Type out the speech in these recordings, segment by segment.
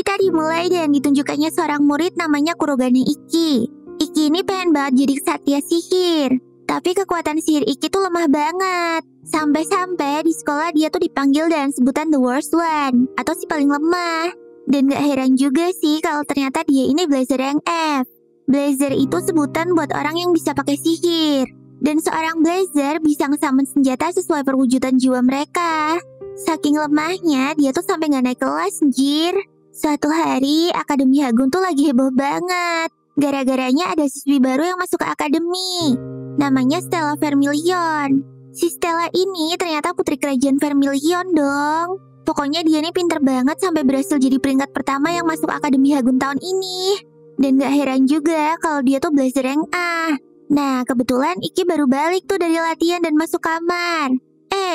Cerita dimulai dan ditunjukkannya seorang murid namanya Kurogane Ikki. Ikki ini pengen banget jadi ksatria sihir. Tapi kekuatan sihir Ikki tuh lemah banget. Sampai-sampai di sekolah dia tuh dipanggil dengan sebutan The Worst One, atau si paling lemah. Dan gak heran juga sih kalau ternyata dia ini Blazer yang F. Blazer itu sebutan buat orang yang bisa pakai sihir. Dan seorang Blazer bisa ngesummon senjata sesuai perwujudan jiwa mereka. Saking lemahnya, dia tuh sampai gak naik kelas, anjir. Suatu hari, Akademi Hagung tuh lagi heboh banget. Gara-garanya ada siswi baru yang masuk ke akademi. Namanya Stella Vermilion. Si Stella ini ternyata putri kerajaan Vermilion dong. Pokoknya dia nih pinter banget sampai berhasil jadi peringkat pertama yang masuk Akademi Hagung tahun ini. Dan gak heran juga kalau dia tuh Blazer yang A. Nah, kebetulan Ikki baru balik tuh dari latihan dan masuk kamar.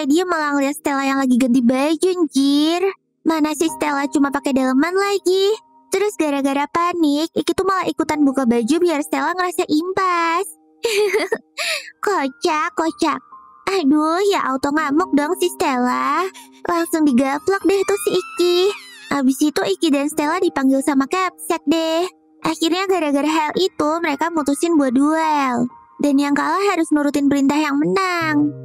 Dia malah ngeliat Stella yang lagi ganti baju, anjir. Mana sih Stella cuma pakai daleman lagi. Terus gara-gara panik, Ikki tuh malah ikutan buka baju biar Stella ngerasa impas. Kocak. Aduh, ya auto ngamuk dong si Stella. Langsung digaplok deh tuh si Ikki. Abis itu Ikki dan Stella dipanggil sama Capsek deh. Akhirnya gara-gara hal itu mereka mutusin buat duel. Dan yang kalah harus nurutin perintah yang menang.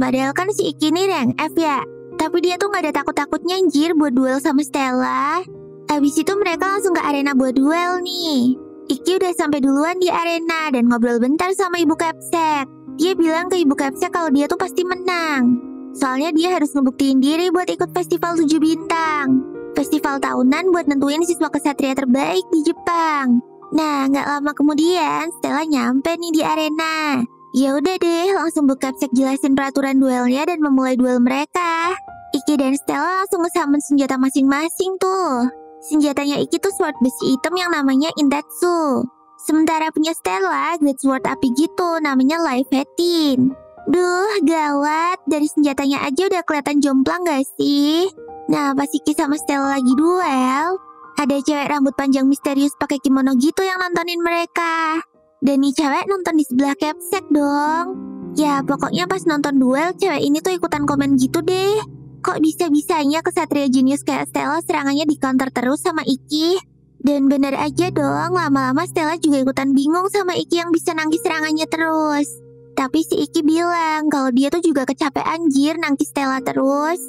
Padahal kan si Ikki ini rank F ya. Tapi dia tuh gak ada takut-takutnya anjir buat duel sama Stella. Abis itu mereka langsung ke arena buat duel nih. Ikki udah sampai duluan di arena dan ngobrol bentar sama Ibu Capsek. Dia bilang ke Ibu Capsek kalau dia tuh pasti menang. Soalnya dia harus ngebuktiin diri buat ikut festival 7 bintang. Festival tahunan buat nentuin siswa kesatria terbaik di Jepang. Nah, gak lama kemudian Stella nyampe nih di arena. Ya udah deh, langsung Bu Capsek jelasin peraturan duelnya dan memulai duel mereka. Ikki dan Stella langsung ngesummon senjata masing-masing tuh. Senjatanya Ikki tuh sword besi hitam yang namanya Intatsu. Sementara punya Stella, great sword api gitu, namanya Life 18. Duh, gawat. Dari senjatanya aja udah kelihatan jomplang gak sih? Nah, pas Ikki sama Stella lagi duel, ada cewek rambut panjang misterius pakai kimono gitu yang nontonin mereka. Dan nih cewek nonton di sebelah Capsek dong. Ya, pokoknya pas nonton duel, cewek ini tuh ikutan komen gitu deh. Kok bisa-bisanya kesatria jenius kayak Stella serangannya di counter terus sama Ikki? Dan bener aja dong, lama-lama Stella juga ikutan bingung sama Ikki yang bisa nangkis serangannya terus. Tapi si Ikki bilang kalau dia tuh juga kecapean anjir nangkis Stella terus.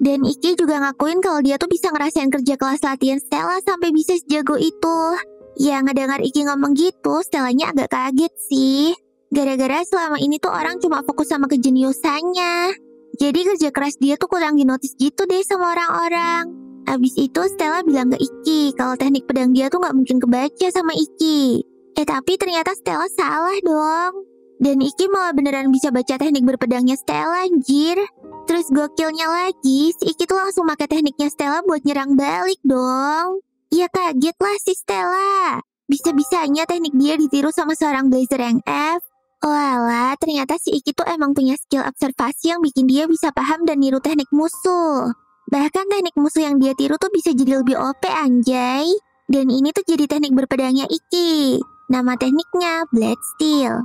Dan Ikki juga ngakuin kalau dia tuh bisa ngerasain kerja kelas latihan Stella sampai bisa sejago itu. Ya ngedengar Ikki ngomong gitu, Stellanya agak kaget sih. Gara-gara selama ini tuh orang cuma fokus sama kejeniusannya. Jadi kerja keras dia tuh kurang dinotis gitu deh sama orang-orang. Abis itu Stella bilang ke Ikki kalau teknik pedang dia tuh gak mungkin kebaca sama Ikki. Tapi ternyata Stella salah dong. Dan Ikki malah beneran bisa baca teknik berpedangnya Stella anjir. Terus gokilnya lagi, si Ikki tuh langsung pakai tekniknya Stella buat nyerang balik dong. Ya kaget lah si Stella. Bisa-bisanya teknik dia ditiru sama seorang Blazer yang F. Walah, ternyata si Ikki tuh emang punya skill observasi yang bikin dia bisa paham dan niru teknik musuh. Bahkan teknik musuh yang dia tiru tuh bisa jadi lebih OP anjay. Dan ini tuh jadi teknik berpedangnya Ikki. Nama tekniknya Blade Steel.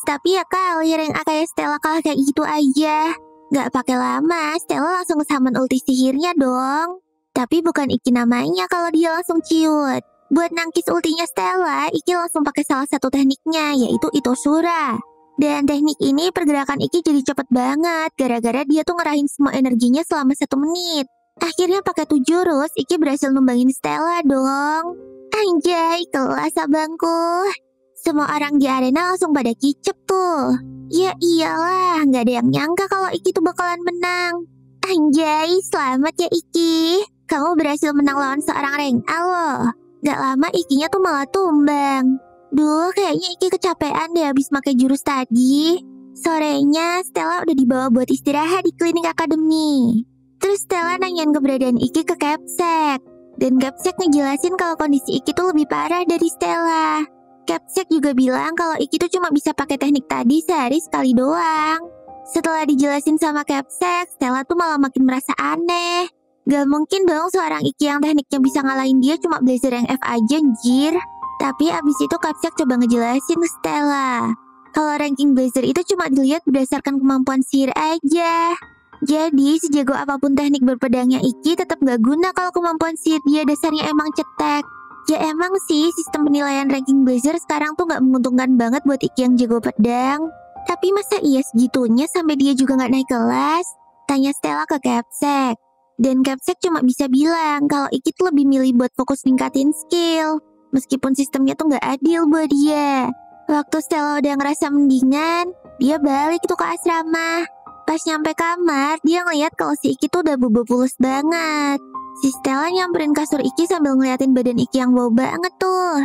Tapi ya kali rank A kayak Stella kalah kayak gitu aja. Gak pakai lama, Stella langsung nge-summon ulti sihirnya dong. Tapi bukan Ikki namanya kalau dia langsung ciut. Buat nangkis ultinya Stella, Ikki langsung pakai salah satu tekniknya, yaitu Itoshura. Dan teknik ini pergerakan Ikki jadi cepet banget, gara-gara dia tuh ngerahin semua energinya selama 1 menit. Akhirnya pakai 7 jurus, Ikki berhasil numbangin Stella dong. Anjay, kelas abangku. Semua orang di arena langsung pada kicep tuh. Ya iyalah, gak ada yang nyangka kalau Ikki tuh bakalan menang. Anjay, selamat ya Ikki. Kamu berhasil menang lawan seorang rank A loh. Gak lama Ikkinya tuh malah tumbang. Duh, kayaknya Ikki kecapean deh habis pakai jurus tadi. Sorenya, Stella udah dibawa buat istirahat di klinik akademi. Terus Stella nanyain keberadaan Ikki ke Capsek. Dan Capsek ngejelasin kalau kondisi Ikki tuh lebih parah dari Stella. Capsek juga bilang kalau Ikki tuh cuma bisa pakai teknik tadi sehari sekali doang. Setelah dijelasin sama Capsek, Stella tuh malah makin merasa aneh. Gak mungkin dong seorang Ikki yang tekniknya bisa ngalahin dia cuma Blazer yang F aja anjir. Tapi abis itu Capsek coba ngejelasin ke Stella kalau ranking Blazer itu cuma dilihat berdasarkan kemampuan sihir aja. Jadi, sejago apapun teknik berpedangnya Iki tetap gak guna kalau kemampuan sihir dia dasarnya emang cetek. Ya emang sih, sistem penilaian ranking Blazer sekarang tuh gak menguntungkan banget buat Iki yang jago pedang. Tapi masa iya segitunya sampai dia juga gak naik kelas? Tanya Stella ke Capsek. Dan Capsek cuma bisa bilang kalau Iki tuh lebih milih buat fokus ningkatin skill. Meskipun sistemnya tuh gak adil buat dia. Waktu Stella udah ngerasa mendingan, dia balik tuh ke asrama. Pas nyampe kamar, dia ngeliat kalau si Iki tuh udah bobo pules banget. Si Stella nyamperin kasur Iki sambil ngeliatin badan Iki yang bau banget tuh.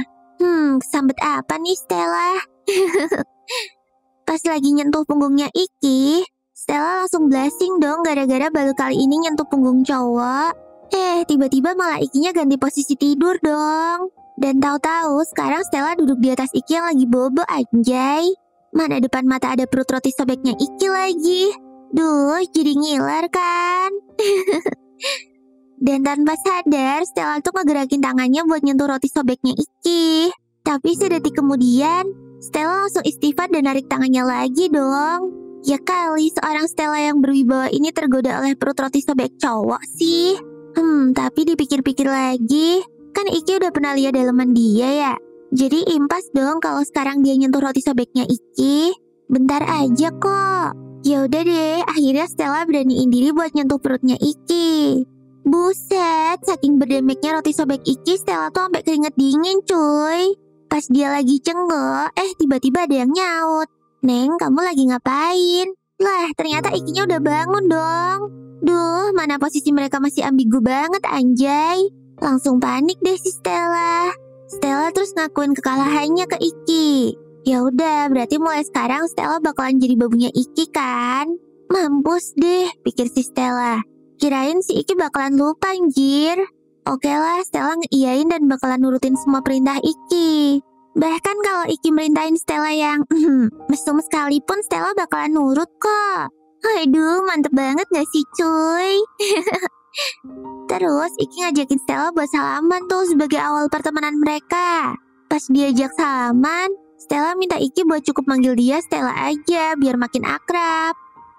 Kesambet apa nih Stella? Pas lagi nyentuh punggungnya Iki, Stella langsung blushing dong gara-gara baru kali ini nyentuh punggung cowok. Tiba-tiba malah Ikinya ganti posisi tidur dong. Dan tahu-tahu sekarang Stella duduk di atas Iki yang lagi bobo anjay. Mana depan mata ada perut roti sobeknya Iki lagi. Duh, jadi ngiler kan? Dan tanpa sadar, Stella tuh ngegerakin tangannya buat nyentuh roti sobeknya Iki. Tapi sedetik kemudian, Stella langsung istighfar dan narik tangannya lagi dong. Ya kali seorang Stella yang berwibawa ini tergoda oleh perut roti sobek cowok sih. Tapi dipikir-pikir lagi, kan Iki udah pernah lihat daleman dia ya. Jadi impas dong kalau sekarang dia nyentuh roti sobeknya Iki. Bentar aja kok. Ya udah deh, akhirnya Stella beraniin diri buat nyentuh perutnya Iki. Buset, saking berdameknya roti sobek Iki, Stella tuh sampai keringet dingin cuy. Pas dia lagi cenggok, tiba-tiba ada yang nyaut. Neng, kamu lagi ngapain? Lah, ternyata Ikinya udah bangun dong. Duh, mana posisi mereka masih ambigu banget anjay. Langsung panik deh si Stella. Stella terus ngakuin kekalahannya ke Iki. Ya udah, berarti mulai sekarang Stella bakalan jadi babunya Iki kan? Mampus deh, pikir si Stella. Kirain si Iki bakalan lupa anjir. Oke lah, Stella ngeiyain dan bakalan nurutin semua perintah Iki. Bahkan kalau Iki merintahin Stella yang mesum sekalipun Stella bakalan nurut kok. Aduh, mantep banget gak sih cuy? Terus Iki ngajakin Stella buat salaman tuh sebagai awal pertemanan mereka. Pas diajak salaman, Stella minta Iki buat cukup manggil dia Stella aja biar makin akrab.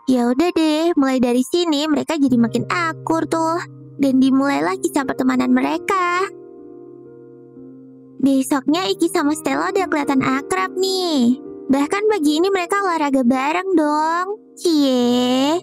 Ya udah deh, mulai dari sini mereka jadi makin akur tuh. Dan dimulailah kisah pertemanan mereka. Besoknya Iki sama Stella udah kelihatan akrab nih. Bahkan pagi ini mereka olahraga bareng dong. Cie.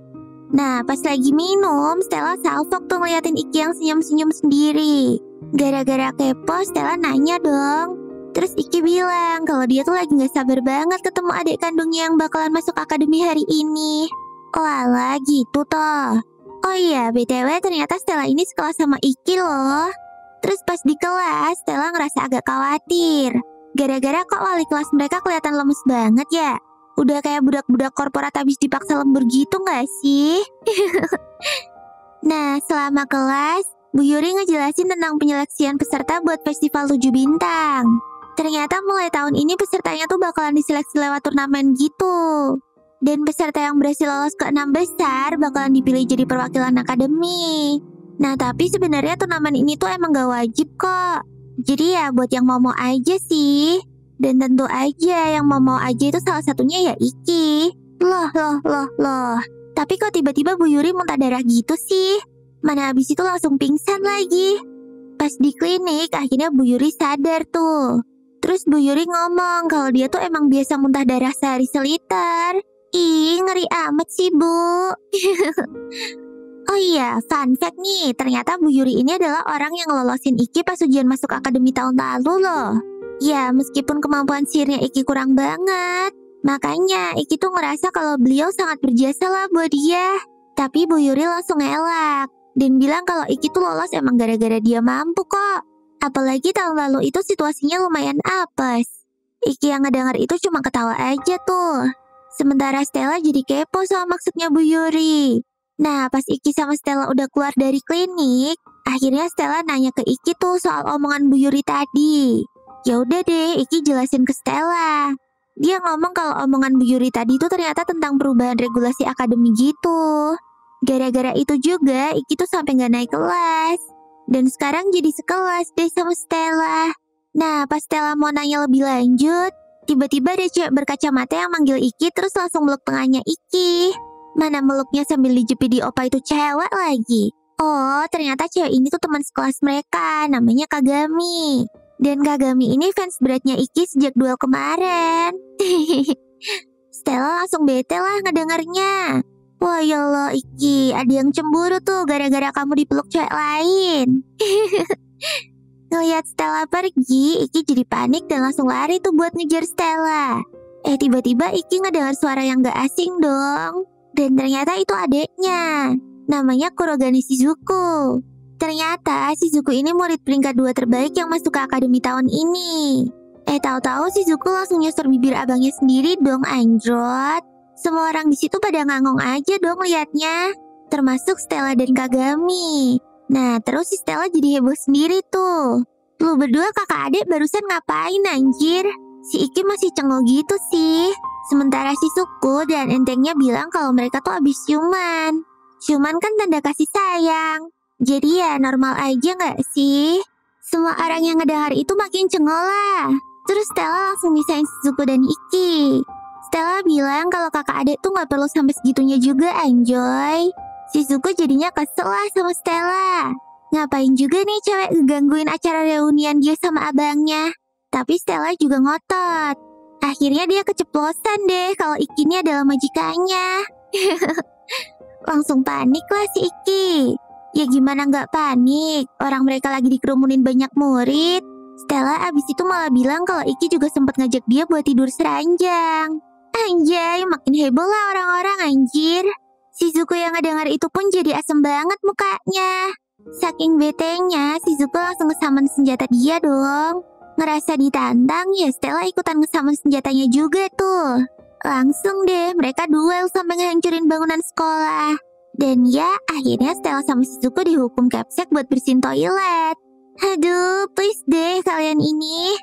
Nah, pas lagi minum, Stella salfok tuh ngeliatin Iki yang senyum-senyum sendiri. Gara-gara kepo, Stella nanya dong. Terus Iki bilang kalau dia tuh lagi gak sabar banget ketemu adik kandungnya yang bakalan masuk akademi hari ini. Walah, gitu toh. Oh iya, BTW ternyata Stella ini sekelas sama Iki loh. Terus pas di kelas, Stella ngerasa agak khawatir. Gara-gara kok wali kelas mereka kelihatan lemes banget ya. Udah kayak budak-budak korporat habis dipaksa lembur gitu gak sih? Nah, selama kelas, Bu Yuri ngejelasin tentang penyeleksian peserta buat festival 7 bintang. Ternyata mulai tahun ini pesertanya tuh bakalan diseleksi lewat turnamen gitu. Dan peserta yang berhasil lolos ke 6 besar bakalan dipilih jadi perwakilan akademi. Nah, tapi sebenarnya turnamen ini tuh emang gak wajib kok. Jadi ya buat yang mau-mau aja sih. Dan tentu aja yang mau-mau aja itu salah satunya ya Iki. Loh. Tapi kok tiba-tiba Bu Yuri muntah darah gitu sih? Mana habis itu langsung pingsan lagi. Pas di klinik, akhirnya Bu Yuri sadar tuh. Terus Bu Yuri ngomong kalau dia tuh emang biasa muntah darah sehari seliter. Ih, ngeri amat sih, Bu. Oh iya, fun fact nih, ternyata Bu Yuri ini adalah orang yang lolosin Iki pas ujian masuk akademi tahun lalu loh. Ya, meskipun kemampuan sihirnya Iki kurang banget. Makanya, Iki tuh ngerasa kalau beliau sangat berjasa lah buat dia. Tapi Bu Yuri langsung ngelak. Dan bilang kalau Iki tuh lolos emang gara-gara dia mampu kok. Apalagi tahun lalu itu situasinya lumayan apes. Iki yang ngedengar itu cuma ketawa aja tuh. Sementara Stella jadi kepo sama maksudnya Bu Yuri. Nah, pas Iki sama Stella udah keluar dari klinik, akhirnya Stella nanya ke Iki tuh soal omongan Bu Yuri tadi. Ya udah deh, Iki jelasin ke Stella. Dia ngomong kalau omongan Bu Yuri tadi tuh ternyata tentang perubahan regulasi akademi gitu. Gara-gara itu juga, Iki tuh sampai nggak naik kelas. Dan sekarang jadi sekelas deh sama Stella. Nah, pas Stella mau nanya lebih lanjut, tiba-tiba ada cewek berkacamata yang manggil Iki terus langsung meluk tengahnya Iki. Mana meluknya sambil dijepit di opa itu cewek lagi. Oh, ternyata cewek ini tuh teman sekelas mereka, namanya Kagami. Dan Kagami ini fans beratnya Iki sejak duel kemarin. Stella langsung bete lah ngedengarnya. Wah ya Allah Iki, ada yang cemburu tuh gara-gara kamu dipeluk cewek lain. Ngeliat Stella pergi, Iki jadi panik dan langsung lari tuh buat ngejar Stella. Tiba-tiba Iki ngedengar suara yang gak asing dong. Dan ternyata itu adeknya. Namanya Kurogane Shizuku. Ternyata Shizuku ini murid peringkat 2 terbaik yang masuk ke akademi tahun ini. Tahu-tahu Shizuku langsung nyosor bibir abangnya sendiri dong anjrot. Semua orang di situ pada ngangong aja dong liatnya. Termasuk Stella dan Kagami. Nah terus si Stella jadi heboh sendiri tuh. Lu berdua kakak adik barusan ngapain anjir? Si Iki masih cengol gitu sih. Sementara Shizuku dan Entengnya bilang kalau mereka tuh abis ciuman. Ciuman kan tanda kasih sayang. Jadi ya normal aja gak sih? Semua orang yang ngedengar itu makin cengol lah. Terus Stella langsung misahin Shizuku dan Iki. Stella bilang kalau kakak adik tuh gak perlu sampai segitunya juga anjoy. Shizuku jadinya kesel lah sama Stella. Ngapain juga nih cewek ngegangguin acara reunian dia sama abangnya. Tapi Stella juga ngotot. Akhirnya dia keceplosan deh kalau Iki ini adalah majikannya. Langsung panik lah si Iki. Ya gimana nggak panik, orang mereka lagi dikerumunin banyak murid. Stella abis itu malah bilang kalau Iki juga sempat ngajak dia buat tidur seranjang. Anjay, makin heboh lah orang-orang anjir. Shizuku yang ngedengar itu pun jadi asem banget mukanya. Saking betenya, Shizuku langsung ngesamen senjata dia dong. Ngerasa ditantang, ya Stella ikutan ngesamen senjatanya juga tuh. Langsung deh, mereka duel sampai ngehancurin bangunan sekolah. Dan ya, akhirnya Stella sama Shizuku dihukum Capsek buat bersihin toilet. Aduh, please deh kalian ini.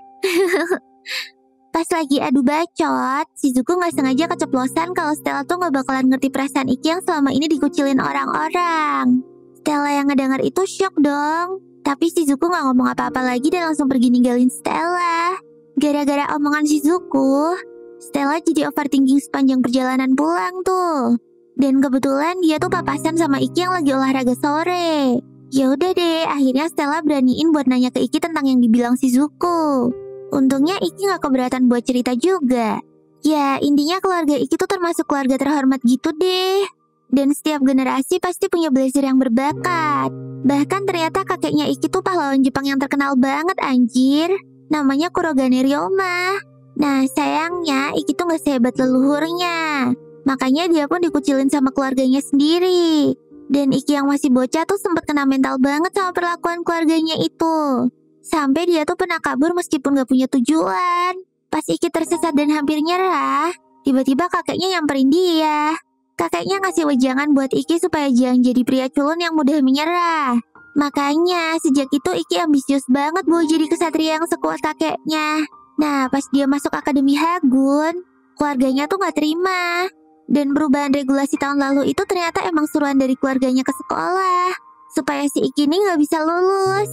Pas lagi adu bacot, Shizuku gak sengaja keceplosan kalau Stella tuh gak bakalan ngerti perasaan Iki yang selama ini dikucilin orang-orang. Stella yang ngedengar itu shock dong. Tapi Shizuku gak ngomong apa-apa lagi dan langsung pergi ninggalin Stella. Gara-gara omongan Shizuku, Stella jadi overthinking sepanjang perjalanan pulang tuh. Dan kebetulan dia tuh papasan sama Iki yang lagi olahraga sore. Ya udah deh, akhirnya Stella beraniin buat nanya ke Iki tentang yang dibilang Shizuku. Untungnya Iki gak keberatan buat cerita juga. Ya, intinya keluarga Iki tuh termasuk keluarga terhormat gitu deh. Dan setiap generasi pasti punya blazer yang berbakat. Bahkan ternyata kakeknya Iki tuh pahlawan Jepang yang terkenal banget anjir. Namanya Kurogane Ryoma. Nah sayangnya Iki tuh gak sehebat leluhurnya. Makanya dia pun dikucilin sama keluarganya sendiri. Dan Iki yang masih bocah tuh sempat kena mental banget sama perlakuan keluarganya itu. Sampai dia tuh pernah kabur meskipun gak punya tujuan. Pas Iki tersesat dan hampir nyerah, tiba-tiba kakeknya nyamperin dia. Kakeknya ngasih wejangan buat Iki supaya jangan jadi pria culun yang mudah menyerah. Makanya sejak itu Iki ambisius banget buat jadi kesatria yang sekuat kakeknya. Nah pas dia masuk Akademi Hagun, keluarganya tuh gak terima. Dan perubahan regulasi tahun lalu itu ternyata emang suruhan dari keluarganya ke sekolah. Supaya si Iki ini gak bisa lulus.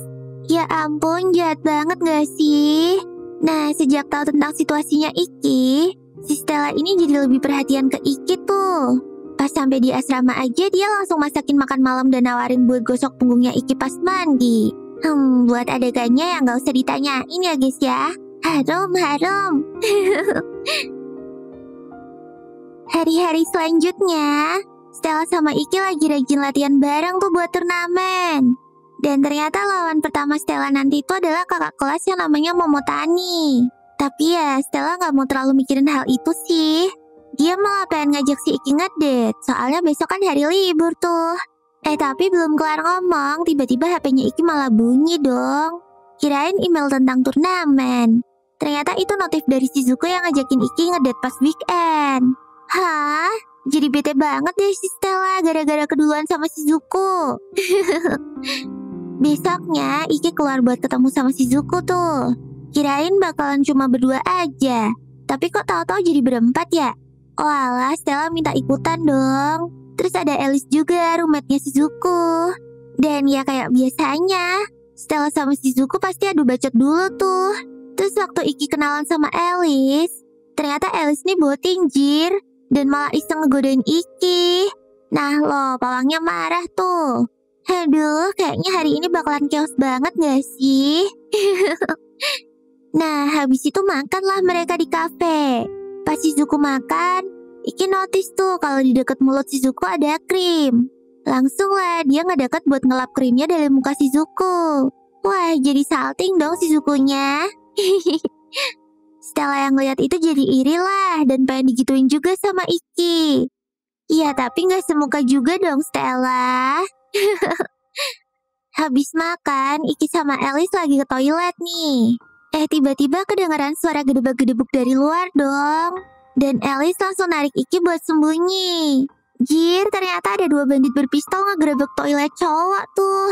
Ya ampun, jahat banget gak sih? Nah sejak tahu tentang situasinya Iki, si Stella ini jadi lebih perhatian ke Iki tuh. Pas sampai di asrama aja dia langsung masakin makan malam dan nawarin buat gosok punggungnya Iki pas mandi. Buat adegannya yang gak usah ditanyain ya guys ya. Harum. Hari-hari selanjutnya, Stella sama Iki lagi rajin latihan bareng tuh buat turnamen. Dan ternyata lawan pertama Stella nanti itu adalah kakak kelas yang namanya Momotani. Tapi ya Stella gak mau terlalu mikirin hal itu sih. Dia malah pengen ngajak si Iki ngedate, soalnya besok kan hari libur tuh. Tapi belum kelar ngomong, tiba-tiba HP-nya Iki malah bunyi dong. Kirain email tentang turnamen. Ternyata itu notif dari Shizuku yang ngajakin Iki ngedate pas weekend. Hah? Jadi bete banget deh si Stella gara-gara keduluan sama Shizuku. Besoknya Iki keluar buat ketemu sama Shizuku tuh. Kirain bakalan cuma berdua aja. Tapi kok tahu-tahu jadi berempat ya? Oh alah, Stella minta ikutan dong. Terus ada Alice juga, roommate-nya Shizuku. Dan ya kayak biasanya, Stella sama Shizuku pasti adu bacot dulu tuh. Terus waktu Iki kenalan sama Alice, ternyata Alice nih boting jir. dan malah iseng ngegodain Iki. Nah loh, pawangnya marah tuh. Aduh, kayaknya hari ini bakalan chaos banget gak sih? Nah, habis itu makanlah mereka di kafe. Pas Shizuku makan, Iki notice tuh kalau di deket mulut Shizuku ada krim. Langsung lah dia ngedekat buat ngelap krimnya dari muka Shizuku. Wah, jadi salting dong Shizukunya. Stella yang ngeliat itu jadi iri lah dan pengen digituin juga sama Iki. Iya, tapi nggak semuka juga dong Stella. Habis makan, Iki sama Alice lagi ke toilet nih. Tiba-tiba kedengaran suara gedebak-gedebuk dari luar dong. Dan Alice langsung narik Iki buat sembunyi. Jir, ternyata ada 2 bandit berpistol ngegerebek toilet cowok tuh.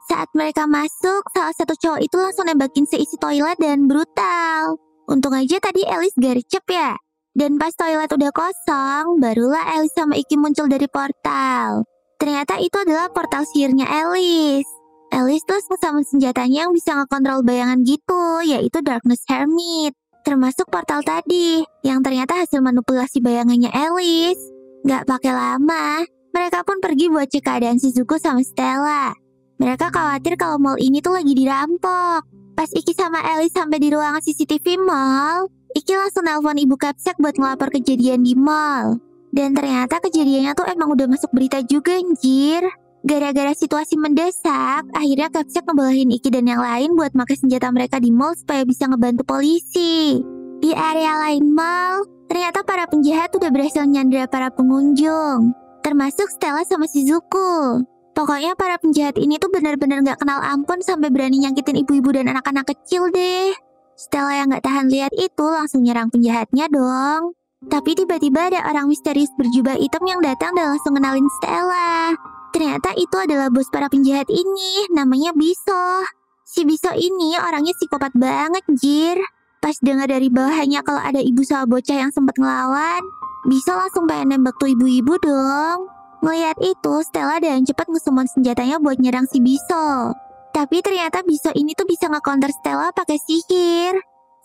Saat mereka masuk, salah satu cowok itu langsung nembakin seisi toilet dan brutal. Untung aja tadi Alice gercep ya. Dan pas toilet udah kosong, barulah Alice sama Iki muncul dari portal. Ternyata itu adalah portal sihirnya Alice. Alice terus ngesamun senjatanya yang bisa ngekontrol bayangan gitu, yaitu Darkness Hermit. Termasuk portal tadi, yang ternyata hasil manipulasi bayangannya Alice. Gak pakai lama, mereka pun pergi buat cek keadaan Shizuku sama Stella. Mereka khawatir kalau mall ini tuh lagi dirampok. Pas Iki sama Alice sampai di ruangan CCTV mall, Iki langsung nelpon ibu Capsek buat ngelapor kejadian di mall. Dan ternyata kejadiannya tuh emang udah masuk berita juga anjir. Gara-gara situasi mendesak, akhirnya Capsek ngebolehin Iki dan yang lain buat pakai senjata mereka di mall supaya bisa ngebantu polisi. Di area lain mall, ternyata para penjahat udah berhasil nyandera para pengunjung, termasuk Stella sama Shizuku. Pokoknya para penjahat ini tuh benar-benar gak kenal ampun sampai berani nyakitin ibu-ibu dan anak-anak kecil deh. Stella yang gak tahan lihat itu langsung nyerang penjahatnya dong. Tapi tiba-tiba ada orang misterius berjubah hitam yang datang dan langsung kenalin Stella. Ternyata itu adalah bos para penjahat ini, namanya Biso. Si Biso ini orangnya psikopat banget, jir. Pas dengar dari bawahannya kalau ada ibu sama bocah yang sempat ngelawan, Biso langsung pengen nembak tuh ibu-ibu dong. Ngeliat itu, Stella dengan cepat ngesummon senjatanya buat nyerang si Biso. Tapi ternyata Biso ini tuh bisa nge-counter Stella pakai sihir.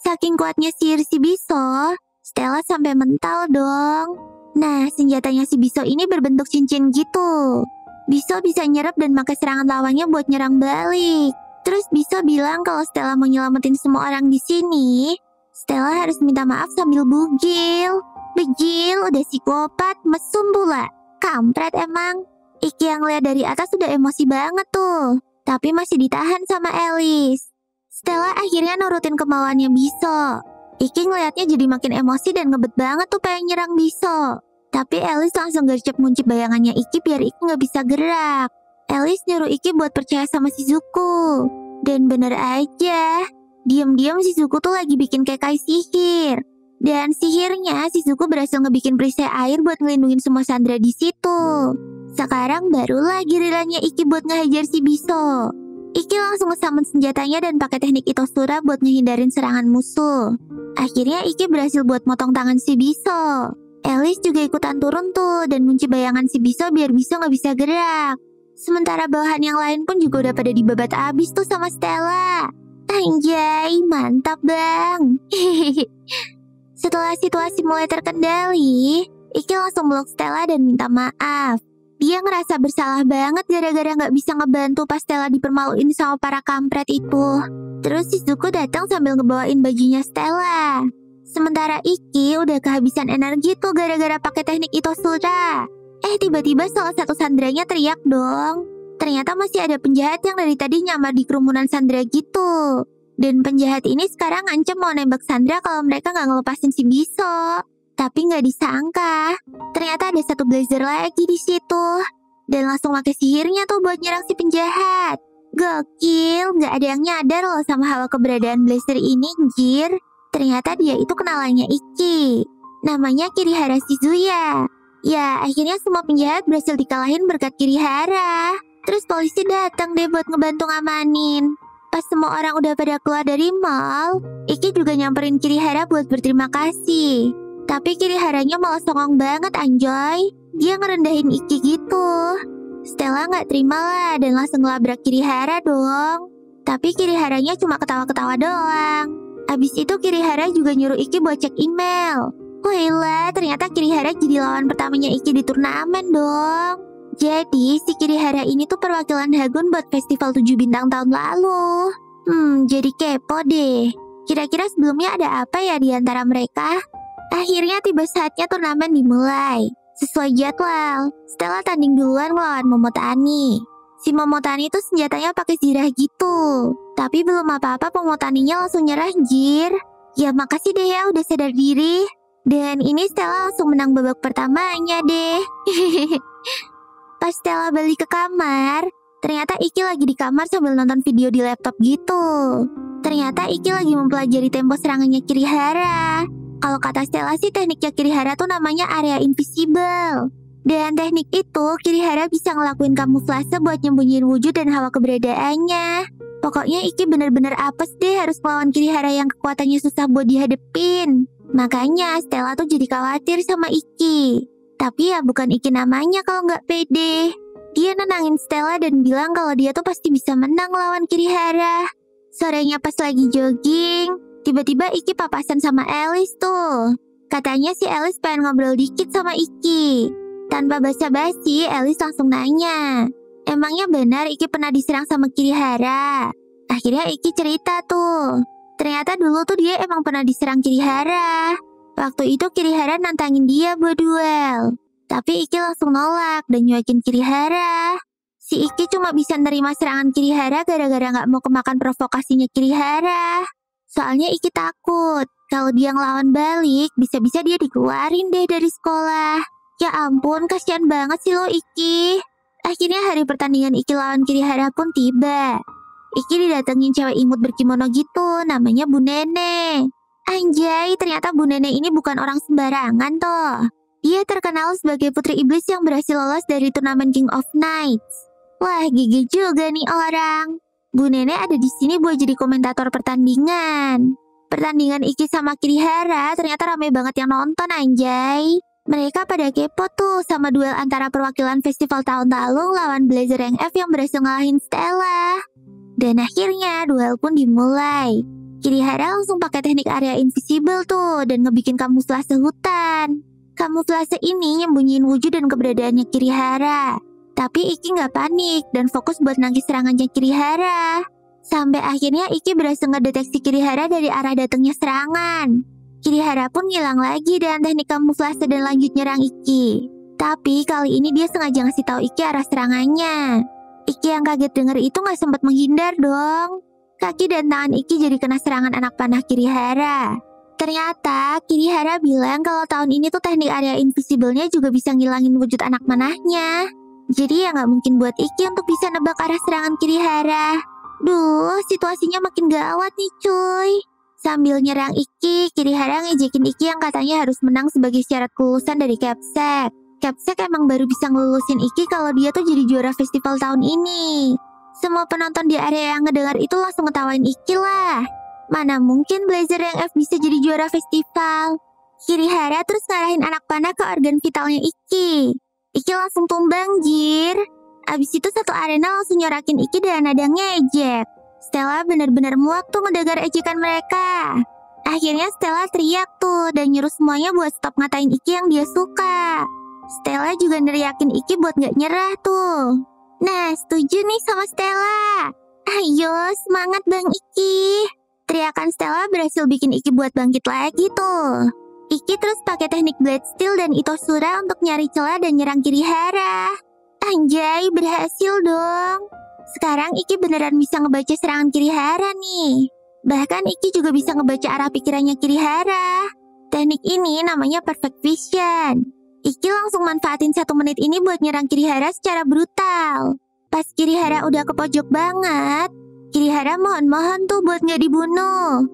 Saking kuatnya sihir si Biso, Stella sampai mental dong. Nah, senjatanya si Biso ini berbentuk cincin gitu. Biso bisa nyerap dan pakai serangan lawannya buat nyerang balik. Terus Biso bilang kalau Stella mau nyelamatin semua orang di sini, Stella harus minta maaf sambil bugil. Begil, udah psikopat, mesum pula. Kampret emang. Iki yang lihat dari atas udah emosi banget tuh. Tapi masih ditahan sama Alice. Stella akhirnya nurutin kemauannya Biso. Iki ngeliatnya jadi makin emosi dan ngebet banget tuh pengen nyerang Biso. Tapi Alice langsung gercep ngunci bayangannya Iki biar Iki nggak bisa gerak. Alice nyuruh Iki buat percaya sama Shizuku. Dan bener aja, diam-diam Shizuku tuh lagi bikin kekai sihir. Dan sihirnya Shizuku berhasil ngebikin perisai air buat ngelindungin semua sandera di situ. Sekarang barulah gilirannya Iki buat ngehajar si Biso. Iki langsung ngesamun senjatanya dan pakai teknik Itosura buat ngehindarin serangan musuh. Akhirnya Iki berhasil buat motong tangan si Biso. Alice juga ikutan turun tuh dan ngunci bayangan si Biso biar Biso nggak bisa gerak. Sementara bawahan yang lain pun juga udah pada dibabat abis tuh sama Stella. Anjay, mantap bang. Setelah situasi mulai terkendali, Iki langsung meluk Stella dan minta maaf. Dia ngerasa bersalah banget gara-gara nggak bisa ngebantu pas Stella dipermaluin sama para kampret itu. Terus Shizuku datang sambil ngebawain bajunya Stella. Sementara Iki udah kehabisan energi tuh gara-gara pakai teknik Itosura. Tiba-tiba salah satu sandranya teriak dong. Ternyata masih ada penjahat yang dari tadi nyamar di kerumunan sandera gitu. Dan penjahat ini sekarang ngancem mau nembak Sandra kalau mereka nggak ngelepasin si Biso. Tapi nggak disangka, ternyata ada satu blazer lagi di situ. Dan langsung pakai sihirnya tuh buat nyerang si penjahat. Gokil, nggak ada yang nyadar loh sama hal keberadaan blazer ini, jir. Ternyata dia itu kenalannya Iki. Namanya Kirihara Shizuya. Ya, akhirnya semua penjahat berhasil dikalahin berkat Kirihara. Terus polisi datang deh buat ngebantu ngamanin. Pas semua orang udah pada keluar dari mall, Iki juga nyamperin Kirihara buat berterima kasih. Tapi Kiriharanya malah songong banget anjoy. Dia ngerendahin Iki gitu. Stella nggak terima lah dan langsung ngelabrak Kirihara dong. Tapi Kiriharanya cuma ketawa-ketawa doang. Abis itu Kirihara juga nyuruh Iki buat cek email. Wailah, ternyata Kirihara jadi lawan pertamanya Iki di turnamen dong. Jadi, si Kirihara ini tuh perwakilan Hagun buat festival 7 bintang tahun lalu. Jadi kepo deh. Kira-kira sebelumnya ada apa ya di antara mereka? Akhirnya tiba saatnya turnamen dimulai. Sesuai jadwal, Stella tanding duluan melawan Momotani. Si Momotani tuh senjatanya pakai zirah gitu. Tapi belum apa-apa Momotaninya langsung nyerah, jir. Ya makasih deh ya udah sadar diri. Dan ini Stella langsung menang babak pertamanya deh. Pas Stella balik ke kamar, ternyata Iki lagi di kamar sambil nonton video di laptop gitu. Ternyata Iki lagi mempelajari tempo serangannya Kirihara. Kalau kata Stella sih tekniknya Kirihara tuh namanya area invisible. Dan teknik itu Kirihara bisa ngelakuin kamuflase buat nyembunyiin wujud dan hawa keberadaannya. Pokoknya Iki bener-bener apes deh harus melawan Kirihara yang kekuatannya susah buat dihadepin. Makanya Stella tuh jadi khawatir sama Iki. Tapi ya bukan Iki namanya kalau nggak pede. Dia nenangin Stella dan bilang kalau dia tuh pasti bisa menang lawan Kirihara. Sorenya pas lagi jogging, tiba-tiba Iki papasan sama Alice tuh. Katanya si Alice pengen ngobrol dikit sama Iki. Tanpa basa-basi, Alice langsung nanya, emangnya benar Iki pernah diserang sama Kirihara? Akhirnya Iki cerita tuh. Ternyata dulu tuh dia emang pernah diserang Kirihara. Waktu itu Kirihara nantangin dia buat duel. Tapi Iki langsung nolak dan nyuekin Kirihara. Si Iki cuma bisa nerima serangan Kirihara gara-gara gak mau kemakan provokasinya Kirihara. Soalnya Iki takut kalau dia ngelawan balik, bisa-bisa dia dikeluarin deh dari sekolah. Ya ampun, kasihan banget sih lo Iki. Akhirnya hari pertandingan Iki lawan Kirihara pun tiba. Iki didatengin cewek imut berkimono gitu, namanya Bu Nene. Anjay, ternyata Bu Nene ini bukan orang sembarangan toh. Dia terkenal sebagai putri iblis yang berhasil lolos dari turnamen King of Knights. Wah, gigi juga nih orang. Bu Nene ada di sini buat jadi komentator pertandingan. Pertandingan Iki sama Kirihara ternyata ramai banget yang nonton, anjay. Mereka pada kepo tuh sama duel antara perwakilan festival tahun lalu lawan Blazer Rank F yang berhasil ngalahin Stella. Dan akhirnya duel pun dimulai. Kirihara langsung pakai teknik area invisible tuh dan ngebikin kamuflase hutan. Kamuflase ini nyembunyiin wujud dan keberadaannya Kirihara. Tapi Iki nggak panik dan fokus buat nangkis serangannya Kirihara. Sampai akhirnya Iki berhasil ngedeteksi Kirihara dari arah datangnya serangan. Kirihara pun ngilang lagi dengan teknik kamuflase dan lanjut nyerang Iki. Tapi kali ini dia sengaja ngasih tahu Iki arah serangannya. Iki yang kaget denger itu nggak sempat menghindar dong. Kaki dan tangan Iki jadi kena serangan anak panah Kirihara. Ternyata Kirihara bilang kalau tahun ini tuh teknik area invisible-nya juga bisa ngilangin wujud anak panahnya. Jadi ya nggak mungkin buat Iki untuk bisa nebak arah serangan Kirihara. Duh, situasinya makin gawat nih cuy. Sambil nyerang Iki, Kirihara ngejekin Iki yang katanya harus menang sebagai syarat kelulusan dari Capsec. Capsec emang baru bisa ngelulusin Iki kalau dia tuh jadi juara festival tahun ini. Semua penonton di area yang ngedengar itu langsung ngetawain Iki lah. Mana mungkin Blazer yang F bisa jadi juara festival. Kirihara terus ngarahin anak panah ke organ vitalnya Iki. Iki langsung tumbang, jir. Abis itu satu arena langsung nyorakin Iki dan nada ngejek. Stella bener-bener muak tuh ngedengar ejekan mereka. Akhirnya Stella teriak tuh dan nyuruh semuanya buat stop ngatain Iki yang dia suka. Stella juga neriakin Iki buat gak nyerah tuh. Nah, setuju nih sama Stella. Ayo, semangat Bang Iki. Teriakan Stella berhasil bikin Iki buat bangkit lagi tuh. Iki terus pakai teknik Blade Steel dan Itosura untuk nyari celah dan nyerang Kirihara. Anjay, berhasil dong. Sekarang Iki beneran bisa ngebaca serangan Kirihara nih. Bahkan Iki juga bisa ngebaca arah pikirannya Kirihara. Teknik ini namanya Perfect Vision. Iki langsung manfaatin 1 menit ini buat nyerang Kirihara secara brutal. Pas Kirihara udah ke pojok banget, Kirihara mohon-mohon tuh buat gak dibunuh.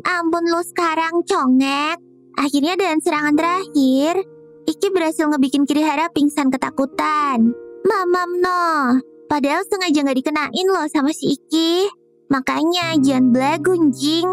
Ampun lo sekarang congek. Akhirnya dengan serangan terakhir, Iki berhasil ngebikin Kirihara pingsan ketakutan. Mamam no. Padahal sengaja gak dikenain loh sama si Iki. Makanya jangan belagu jing.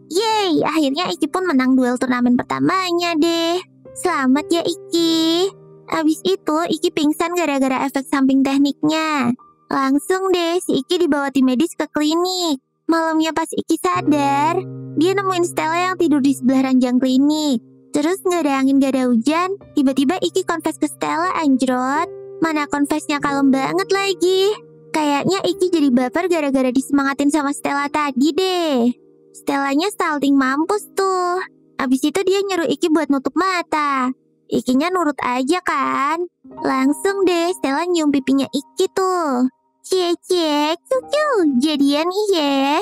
Yeay, akhirnya Iki pun menang duel turnamen pertamanya deh. Selamat ya Iki. Abis itu Iki pingsan gara-gara efek samping tekniknya. Langsung deh si Iki dibawa tim medis ke klinik. Malamnya pas Iki sadar, dia nemuin Stella yang tidur di sebelah ranjang klinik. Terus nggak ada angin nggak ada hujan, tiba-tiba Iki confess ke Stella anjrot. Mana confessnya kalem banget lagi. Kayaknya Iki jadi baper gara-gara disemangatin sama Stella tadi deh. Stellanya salting mampus tuh. Abis itu dia nyuruh Iki buat nutup mata. Ikinya nurut aja kan. Langsung deh Stella nyium pipinya Iki tuh. Cie, cucu, jadian ya.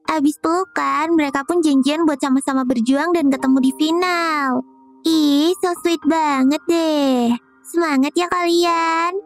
Abis pelukan, mereka pun janjian buat sama-sama berjuang dan ketemu di final. Ih, so sweet banget deh. Semangat ya kalian.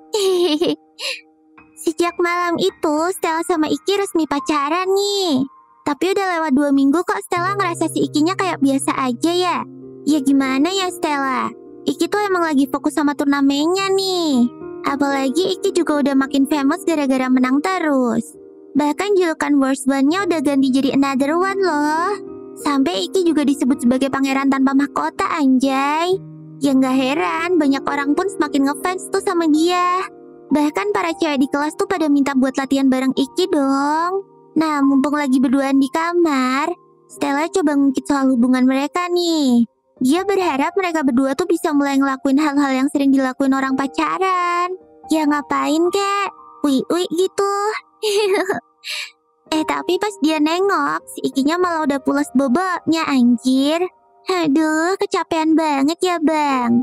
Sejak malam itu, Stella sama Iki resmi pacaran nih. Tapi udah lewat 2 minggu kok Stella ngerasa si Ikinya kayak biasa aja ya. Ya gimana ya Stella? Iki tuh emang lagi fokus sama turnamennya nih. Apalagi Iki juga udah makin famous gara-gara menang terus. Bahkan julukan Worst One-nya udah ganti jadi Another One loh. Sampai Iki juga disebut sebagai pangeran tanpa mahkota anjay. Ya nggak heran, banyak orang pun semakin ngefans tuh sama dia. Bahkan para cewek di kelas tuh pada minta buat latihan bareng Iki dong. Nah, mumpung lagi berduaan di kamar, Stella coba ngungkit soal hubungan mereka nih. Dia berharap mereka berdua tuh bisa mulai ngelakuin hal-hal yang sering dilakuin orang pacaran. Ya ngapain kek? Ui gitu. Tapi pas dia nengok, si Ikinya malah udah pulas boboknya anjir. Aduh, kecapean banget ya bang.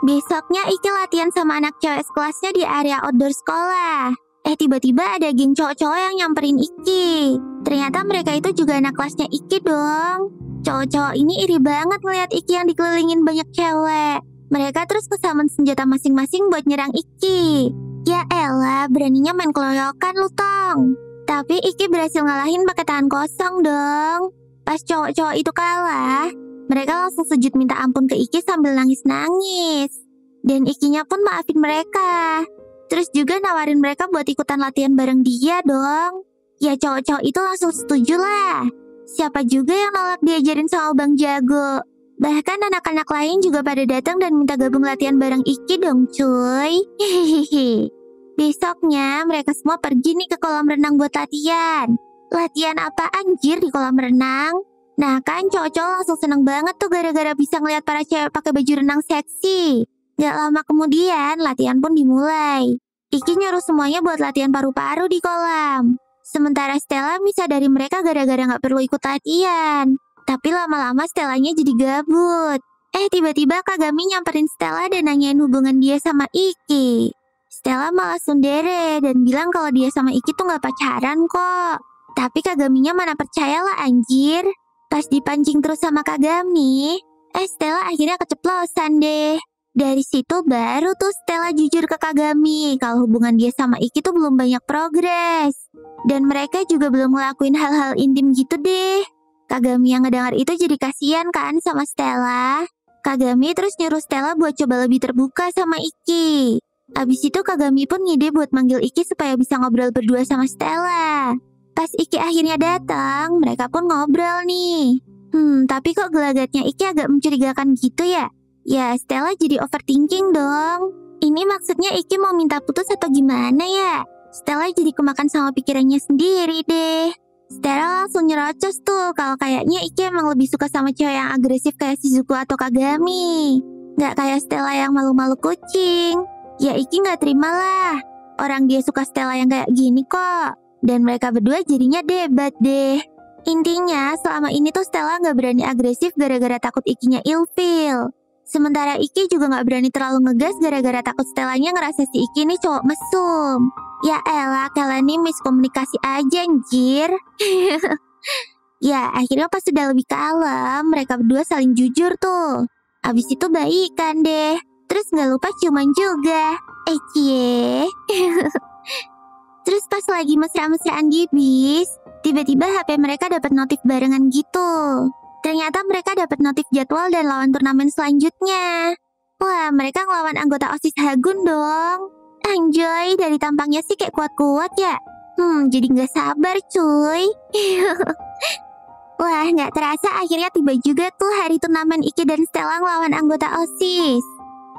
Besoknya Iki latihan sama anak cewek sekelasnya di area outdoor sekolah. Tiba-tiba ada geng cowok-cowok yang nyamperin Iki. Ternyata mereka itu juga anak kelasnya Iki dong. Cowok-cowok ini iri banget ngeliat Iki yang dikelilingin banyak cewek. Mereka terus kesamen senjata masing-masing buat nyerang Iki. Ya elah, beraninya main keroyokan lu tong. Tapi Iki berhasil ngalahin pakai tangan kosong dong. Pas cowok-cowok itu kalah, mereka langsung sujud minta ampun ke Iki sambil nangis-nangis. Dan Ikinya pun maafin mereka. Terus juga nawarin mereka buat ikutan latihan bareng dia dong. Ya cowok-cowok itu langsung setuju lah. Siapa juga yang nolak diajarin sama Bang Jago. Bahkan anak-anak lain juga pada datang dan minta gabung latihan bareng Iki dong cuy. Hehehe. Besoknya mereka semua pergi nih ke kolam renang buat latihan. Latihan apa anjir di kolam renang? Nah kan cowok-cowok langsung seneng banget tuh gara-gara bisa ngeliat para cewek pakai baju renang seksi. Gak lama kemudian latihan pun dimulai. Iki nyuruh semuanya buat latihan paru-paru di kolam. Sementara Stella misah dari mereka gara-gara gak perlu ikut latihan. Tapi lama-lama Stellanya jadi gabut. Tiba-tiba Kagami nyamperin Stella dan nanyain hubungan dia sama Iki. Stella malah sundere dan bilang kalau dia sama Iki tuh gak pacaran kok. Tapi Kagaminya mana percayalah anjir. Pas dipancing terus sama Kagami, Stella akhirnya keceplosan deh. Dari situ baru tuh Stella jujur ke Kagami kalau hubungan dia sama Iki tuh belum banyak progres. Dan mereka juga belum ngelakuin hal-hal intim gitu deh. Kagami yang ngedengar itu jadi kasihan kan sama Stella. Kagami terus nyuruh Stella buat coba lebih terbuka sama Iki. Abis itu Kagami pun ngide buat manggil Iki supaya bisa ngobrol berdua sama Stella. Pas Iki akhirnya datang, mereka pun ngobrol nih. Tapi kok gelagatnya Iki agak mencurigakan gitu ya? Ya, Stella jadi overthinking dong. Ini maksudnya Iki mau minta putus atau gimana ya? Stella jadi kemakan sama pikirannya sendiri deh. Stella langsung nyerocos tuh kalau kayaknya Iki emang lebih suka sama cewek yang agresif kayak Shizuku atau Kagami. Gak kayak Stella yang malu-malu kucing. Ya Iki gak terima lah. Orang dia suka Stella yang kayak gini kok. Dan mereka berdua jadinya debat deh. Intinya selama ini tuh Stella gak berani agresif gara-gara takut Ikinya ilfeel. Sementara Iki juga gak berani terlalu ngegas gara-gara takut Stellanya ngerasa si Iki nih cowok mesum. Ya elah, kalian nih miskomunikasi aja anjir. Ya, akhirnya pas sudah lebih kalem, mereka berdua saling jujur tuh. Abis itu baikan deh. Terus gak lupa ciuman juga. Cie. Terus pas lagi mesra-mesraan di bis, tiba-tiba HP mereka dapat notif barengan gitu. Ternyata mereka dapat notif jadwal dan lawan turnamen selanjutnya. Wah, mereka ngelawan anggota OSIS Hagun dong. Anjoy, dari tampangnya sih kayak kuat-kuat ya. Jadi nggak sabar cuy. Wah, nggak terasa akhirnya tiba juga tuh hari turnamen Iki dan Stella ngelawan anggota OSIS.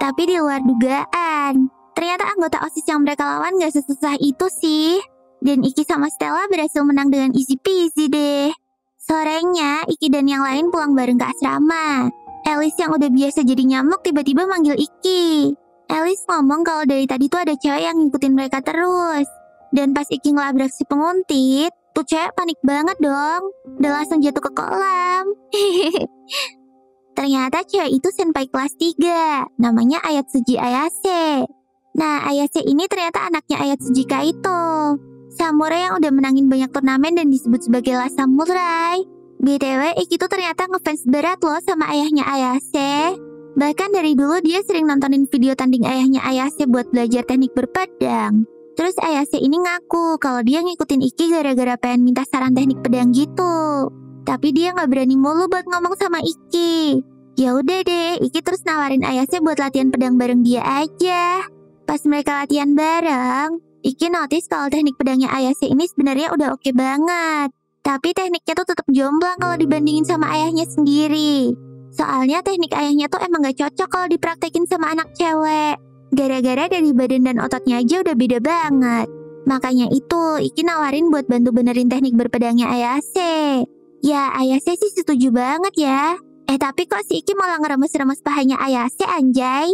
Tapi di luar dugaan, ternyata anggota OSIS yang mereka lawan nggak sesusah itu sih. Dan Iki sama Stella berhasil menang dengan easy peasy deh. Sorenya, Iki dan yang lain pulang bareng ke asrama. Alice yang udah biasa jadi nyamuk tiba-tiba manggil Iki. Alice ngomong kalau dari tadi tuh ada cewek yang ngikutin mereka terus. Dan pas Iki ngelabrak si penguntit, tuh cewek panik banget dong. Dan langsung jatuh ke kolam. Ternyata cewek itu senpai kelas 3. Namanya Ayatsuji Ayase. Nah, Ayase ini ternyata anaknya Ayatsuji Kaito. Samurai yang udah menangin banyak turnamen dan disebut sebagai Last Samurai. BTW, Iki tuh ternyata ngefans berat loh sama ayahnya Ayase. Bahkan dari dulu dia sering nontonin video tanding ayahnya Ayase buat belajar teknik berpedang. Terus Ayase ini ngaku kalau dia ngikutin Iki gara-gara pengen minta saran teknik pedang gitu. Tapi dia nggak berani mulu buat ngomong sama Iki. Ya udah deh, Iki terus nawarin Ayase buat latihan pedang bareng dia aja. Pas mereka latihan bareng, Iki notice kalau teknik pedangnya Ayase ini sebenarnya udah oke banget. Tapi tekniknya tuh tetap jomplang kalau dibandingin sama ayahnya sendiri. Soalnya teknik ayahnya tuh emang gak cocok kalau dipraktekin sama anak cewek. Gara-gara dari badan dan ototnya aja udah beda banget. Makanya itu, Iki nawarin buat bantu benerin teknik berpedangnya Ayase. Ya, Ayase sih setuju banget ya. Tapi kok si Iki malah ngeremes-remes pahanya Ayase anjay?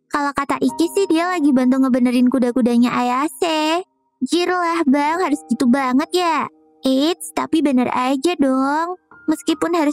Kalau kata Iki sih dia lagi bantu ngebenerin kuda-kudanya Ayase. Jir lah bang, harus gitu banget ya? Eits, tapi bener aja dong. Meskipun harus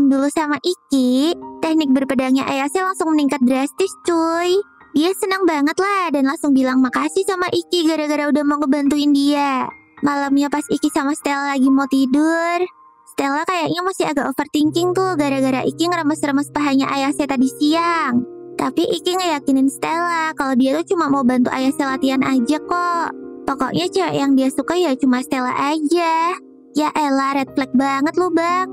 dulu sama Iki, teknik berpedangnya Ayase langsung meningkat drastis cuy. Dia senang banget lah dan langsung bilang makasih sama Iki gara-gara udah mau ngebantuin dia. Malamnya pas Iki sama Stella lagi mau tidur, Stella kayaknya masih agak overthinking tuh gara-gara Iki ngeremes-remes pahanya Ayase tadi siang. Tapi Iki ngeyakinin Stella kalau dia tuh cuma mau bantu Ayase latihan aja kok. Pokoknya cewek yang dia suka ya cuma Stella aja. Ya elah, red flag banget lu bang.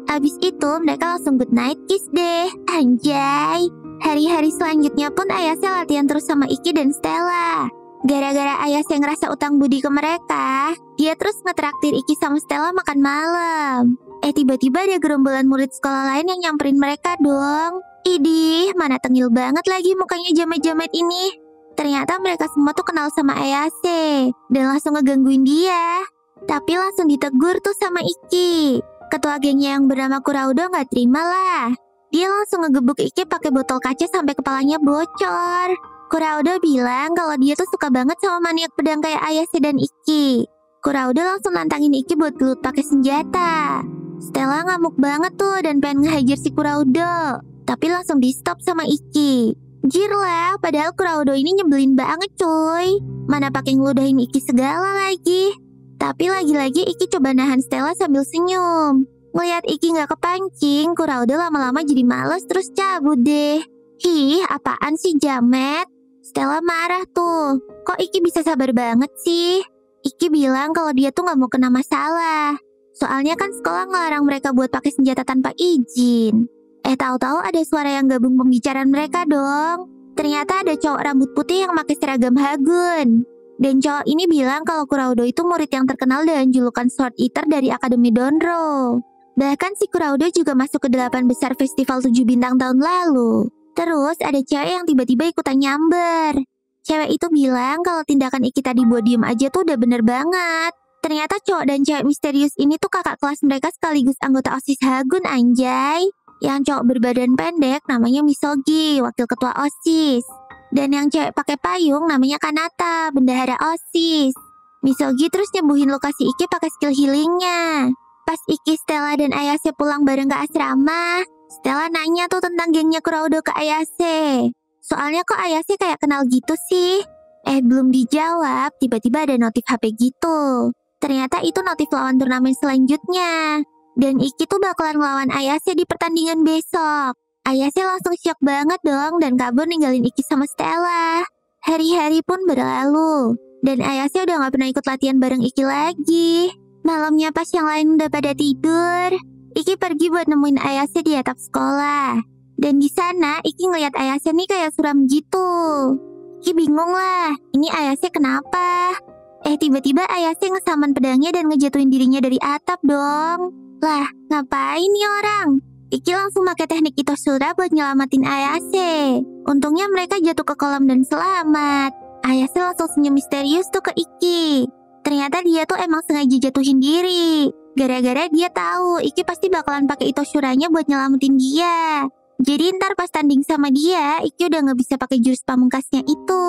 Abis itu mereka langsung good night kiss deh. Anjay. Hari-hari selanjutnya pun Ayase latihan terus sama Iki dan Stella. Gara-gara Ayase ngerasa utang budi ke mereka, dia terus ngetraktir Iki sama Stella makan malam. Tiba-tiba ada gerombolan murid sekolah lain yang nyamperin mereka dong. Idih, mana tengil banget lagi mukanya jamet-jamet ini. Ternyata mereka semua tuh kenal sama Ayase dan langsung ngegangguin dia. Tapi langsung ditegur tuh sama Iki. Ketua gengnya yang bernama Kuraudo nggak terima lah. Dia langsung ngegebuk Iki pakai botol kaca sampai kepalanya bocor. Kuraudo bilang kalau dia tuh suka banget sama maniak pedang kayak Ayase dan Iki. Kuraudo langsung nantangin Iki buat gelut pakai senjata. Stella ngamuk banget tuh dan pengen ngehajar si Kuraudo. Tapi langsung di stop sama Iki. Jir lah, padahal Kuraudo ini nyebelin banget cuy. Mana pakai ngeludahin Iki segala lagi. Tapi lagi-lagi Iki coba nahan Stella sambil senyum. Ngeliat Iki nggak kepancing, Kuraudo lama-lama jadi males terus cabut deh. Hih, apaan sih jamet? Stella marah tuh. Kok Iki bisa sabar banget sih? Iki bilang kalau dia tuh nggak mau kena masalah. Soalnya kan sekolah ngelarang mereka buat pakai senjata tanpa izin. Tahu-tahu ada suara yang gabung pembicaraan mereka dong. Ternyata ada cowok rambut putih yang pakai seragam Hagun. Dan cowok ini bilang kalau Kuraudo itu murid yang terkenal dengan julukan Sword Eater dari Akademi Donro. Bahkan si Kuraudo juga masuk ke 8 besar festival 7 bintang tahun lalu. Terus ada cewek yang tiba-tiba ikutan nyamber. Cewek itu bilang kalau tindakan Iki tadi buat diem aja tuh udah bener banget. Ternyata cowok dan cewek misterius ini tuh kakak kelas mereka sekaligus anggota OSIS Hagun anjay. Yang cowok berbadan pendek namanya Misogi, wakil ketua OSIS. Dan yang cewek pakai payung namanya Kanata, bendahara OSIS. Misogi terus nyembuhin luka si Iki pakai skill healingnya. Pas Iki, Stella, dan Ayase pulang bareng ke asrama, Stella nanya tuh tentang gengnya Kuraudo ke Ayase. Soalnya kok Ayase kayak kenal gitu sih? Belum dijawab, tiba-tiba ada notif HP gitu. Ternyata itu notif lawan turnamen selanjutnya. Dan Iki tuh bakalan ngelawan Ayase di pertandingan besok. Ayase langsung syok banget dong dan kabur ninggalin Iki sama Stella. Hari-hari pun berlalu. Dan Ayase udah gak pernah ikut latihan bareng Iki lagi. Malamnya pas yang lain udah pada tidur, Iki pergi buat nemuin Ayase di atap sekolah. Dan di sana Iki ngeliat Ayase nih kayak suram gitu. Iki bingung lah, ini Ayase kenapa? Tiba-tiba Ayase ngesaman pedangnya dan ngejatuhin dirinya dari atap dong. Lah, ngapain nih orang? Iki langsung pakai teknik Itosura buat nyelamatin Ayase. Untungnya mereka jatuh ke kolam dan selamat. Ayase langsung senyum misterius tuh ke Iki. Ternyata dia tuh emang sengaja jatuhin diri. Gara-gara dia tahu Iki pasti bakalan pakai Itoshuranya buat nyelamatin dia. Jadi ntar pas tanding sama dia, Iki udah gak bisa pakai jurus pamungkasnya itu.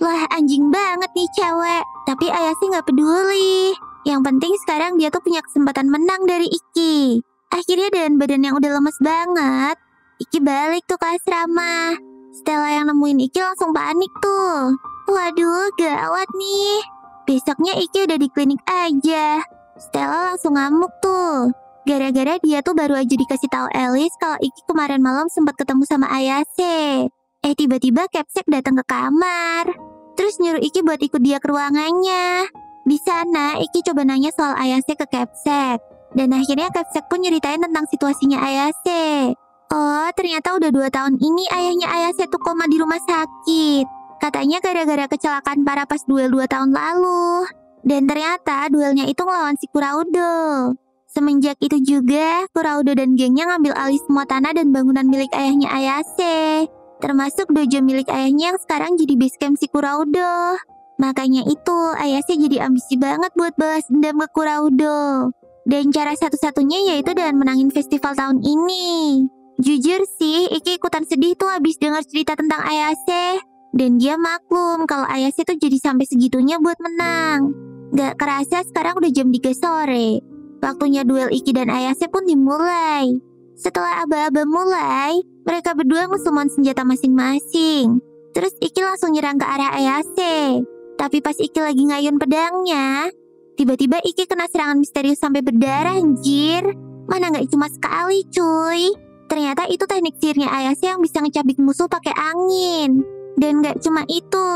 Wah, anjing banget nih cewek. Tapi Ayase gak peduli. Yang penting sekarang dia tuh punya kesempatan menang dari Iki. Akhirnya dengan badan yang udah lemes banget, Iki balik tuh ke asrama. Stella yang nemuin Iki langsung panik tuh. Waduh, gawat nih. Besoknya Iki udah di klinik aja. Stella langsung ngamuk tuh. Gara-gara dia tuh baru aja dikasih tahu Alice kalau Iki kemarin malam sempat ketemu sama Ayase. Tiba-tiba Capsek datang ke kamar. Terus nyuruh Iki buat ikut dia ke ruangannya. Di sana, Iki coba nanya soal Ayase ke Capsek. Dan akhirnya Capsek pun nyeritain tentang situasinya Ayase. Oh, ternyata udah 2 tahun ini ayahnya Ayase tuh koma di rumah sakit. Katanya gara-gara kecelakaan parah pas duel 2 tahun lalu. Dan ternyata duelnya itu ngelawan si Kuraudo. Semenjak itu juga, Kuraudo dan gengnya ngambil alih semua tanah dan bangunan milik ayahnya Ayase. Termasuk dojo milik ayahnya yang sekarang jadi base camp si Kuraudo. Makanya itu, Ayase jadi ambisi banget buat balas dendam ke Kuraudo. Dan cara satu-satunya yaitu dengan menangin festival tahun ini. Jujur sih, Iki ikutan sedih tuh habis dengar cerita tentang Ayase. Dan dia maklum kalau Ayase tuh jadi sampai segitunya buat menang. Gak kerasa sekarang udah jam 3 sore. Waktunya duel Iki dan Ayase pun dimulai. Setelah aba-aba mulai, mereka berdua ngesummon senjata masing-masing. Terus Iki langsung nyerang ke arah Ayase. Tapi pas Iki lagi ngayun pedangnya, tiba-tiba Iki kena serangan misterius sampai berdarah anjir. Mana gak cuma sekali cuy. Ternyata itu teknik sihirnya Ayase yang bisa ngecabik musuh pakai angin. Dan gak cuma itu,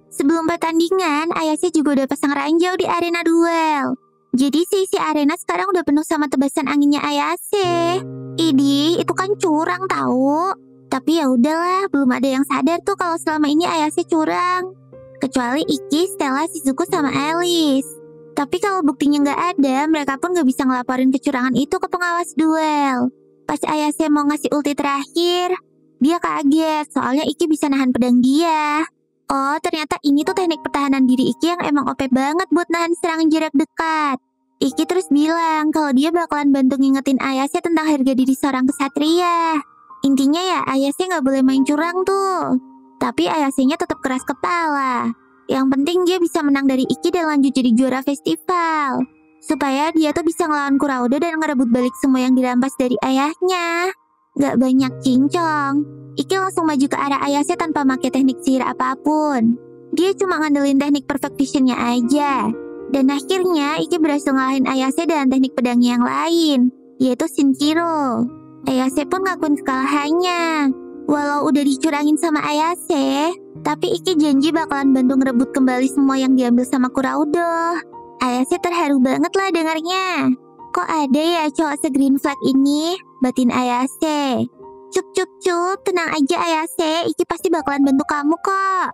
sebelum pertandingan, Ayase juga udah pasang ranjau di arena duel. Jadi si arena sekarang udah penuh sama tebasan anginnya Ayase. Idi, itu kan curang tahu. Tapi ya udahlah, belum ada yang sadar tuh kalau selama ini Ayase curang. Kecuali Iki, Stella, Shizuku, sama Alice. Tapi kalau buktinya nggak ada, mereka pun nggak bisa ngelaporin kecurangan itu ke pengawas duel. Pas Ayase mau ngasih ulti terakhir, dia kaget soalnya Iki bisa nahan pedang dia. Oh, ternyata ini tuh teknik pertahanan diri Iki yang emang OP banget buat nahan serangan jarak dekat. Iki terus bilang kalau dia bakalan bantu ngingetin Ayase tentang harga diri seorang kesatria. Intinya ya, Ayase nggak boleh main curang tuh. Tapi Ayase-nya tetap keras kepala. Yang penting dia bisa menang dari Iki dan lanjut jadi juara festival. Supaya dia tuh bisa ngelawan Kuraudo dan ngerebut balik semua yang dirampas dari ayahnya. Gak banyak cincong. Iki langsung maju ke arah Ayase tanpa pakai teknik sihir apapun. Dia cuma ngandelin teknik perfect vision-nya aja. Dan akhirnya Iki berhasil ngalahin Ayase dengan teknik pedangnya yang lain, yaitu Shinkiro. Ayase pun ngakuin kekalahannya. Walau udah dicurangin sama Ayase, tapi Iki janji bakalan bantu ngerebut kembali semua yang diambil sama Kuraudo. Ayase terharu banget lah dengarnya. Kok ada ya cowok se-green flag ini? Batin Ayase. Cup, tenang aja Ayase, Iki pasti bakalan bantu kamu kok.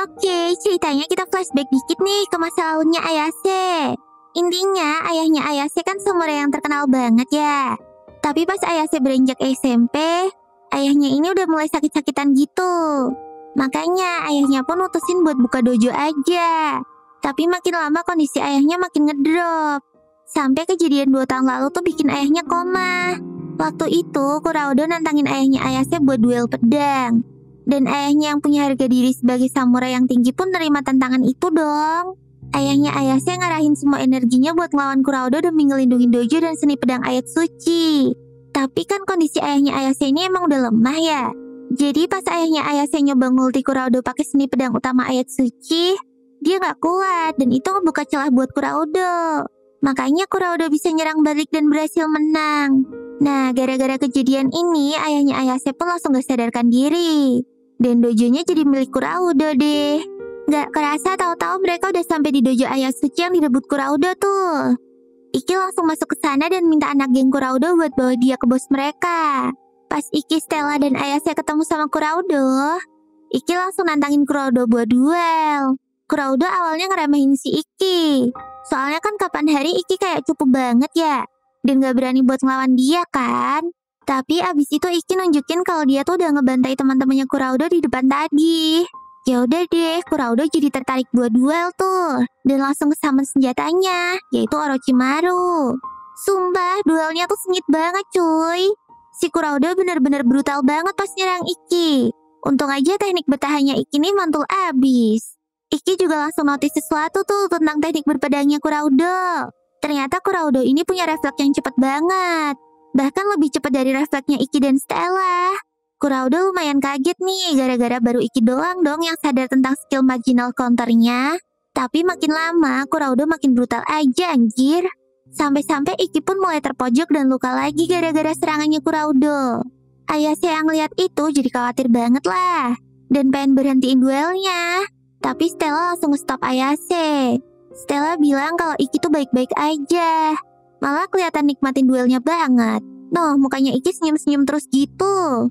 Oke, ceritanya kita flashback dikit nih ke masa lalunya Ayase. Intinya, ayahnya Ayase kan samurai yang terkenal banget ya. Tapi pas Ayase beranjak SMP, ayahnya ini udah mulai sakit-sakitan gitu. Makanya ayahnya pun mutusin buat buka dojo aja. Tapi makin lama kondisi ayahnya makin ngedrop. Sampai kejadian 2 tahun lalu tuh bikin ayahnya koma. Waktu itu Kuraudo nantangin ayahnya Ayase buat duel pedang. Dan ayahnya yang punya harga diri sebagai samurai yang tinggi pun nerima tantangan itu dong. Ayahnya Ayase ngarahin semua energinya buat ngelawan Kuraudo demi ngelindungin dojo dan seni pedang ayat suci. Tapi kan kondisi ayahnya Ayase ini emang udah lemah ya. Jadi pas ayahnya Ayase nyoba ngulti Kuraudo pakai seni pedang utama ayat suci, dia gak kuat dan itu ngebuka celah buat Kuraudo. Makanya Kuraudo bisa nyerang balik dan berhasil menang. Nah, gara-gara kejadian ini, ayahnya Ayase pun langsung gak sadarkan diri. Dan dojonya jadi milik Kuraudo deh. Gak kerasa tahu-tahu mereka udah sampai di dojo ayat suci yang direbut Kuraudo tuh. Iki langsung masuk ke sana dan minta anak geng Kuraudo buat bawa dia ke bos mereka. Pas Iki, Stella, dan Ayase ketemu sama Kuraudo, Iki langsung nantangin Kuraudo buat duel. Kuraudo awalnya ngeremehin si Iki. Soalnya kan kapan hari Iki kayak cukup banget ya. Dan gak berani buat ngelawan dia kan. Tapi abis itu Iki nunjukin kalau dia tuh udah ngebantai teman-temannya Kuraudo di depan tadi. Ya udah deh, Kuraudo jadi tertarik buat duel tuh. Dan langsung kesamen senjatanya, yaitu Orochimaru. Sumpah, duelnya tuh sengit banget cuy. Si Kuraudo bener-bener brutal banget pas nyerang Ikki. Untung aja teknik bertahannya Ikki nih mantul abis. Ikki juga langsung notice sesuatu tuh tentang teknik berpedangnya Kuraudo. Ternyata Kuraudo ini punya refleks yang cepet banget. Bahkan lebih cepat dari refleksnya Ikki dan Stella. Kuraudo lumayan kaget nih, gara-gara baru Ikki doang dong yang sadar tentang skill marginal counternya. Tapi makin lama, Kuraudo makin brutal aja anjir. Sampai-sampai Ikki pun mulai terpojok dan luka lagi gara-gara serangannya Kuraudo. Ayase yang lihat itu jadi khawatir banget lah. Dan pengen berhentiin duelnya. Tapi Stella langsung stop Ayase. Stella bilang kalau Ikki tuh baik-baik aja. Malah kelihatan nikmatin duelnya banget. Noh, mukanya Ikki senyum-senyum terus gitu.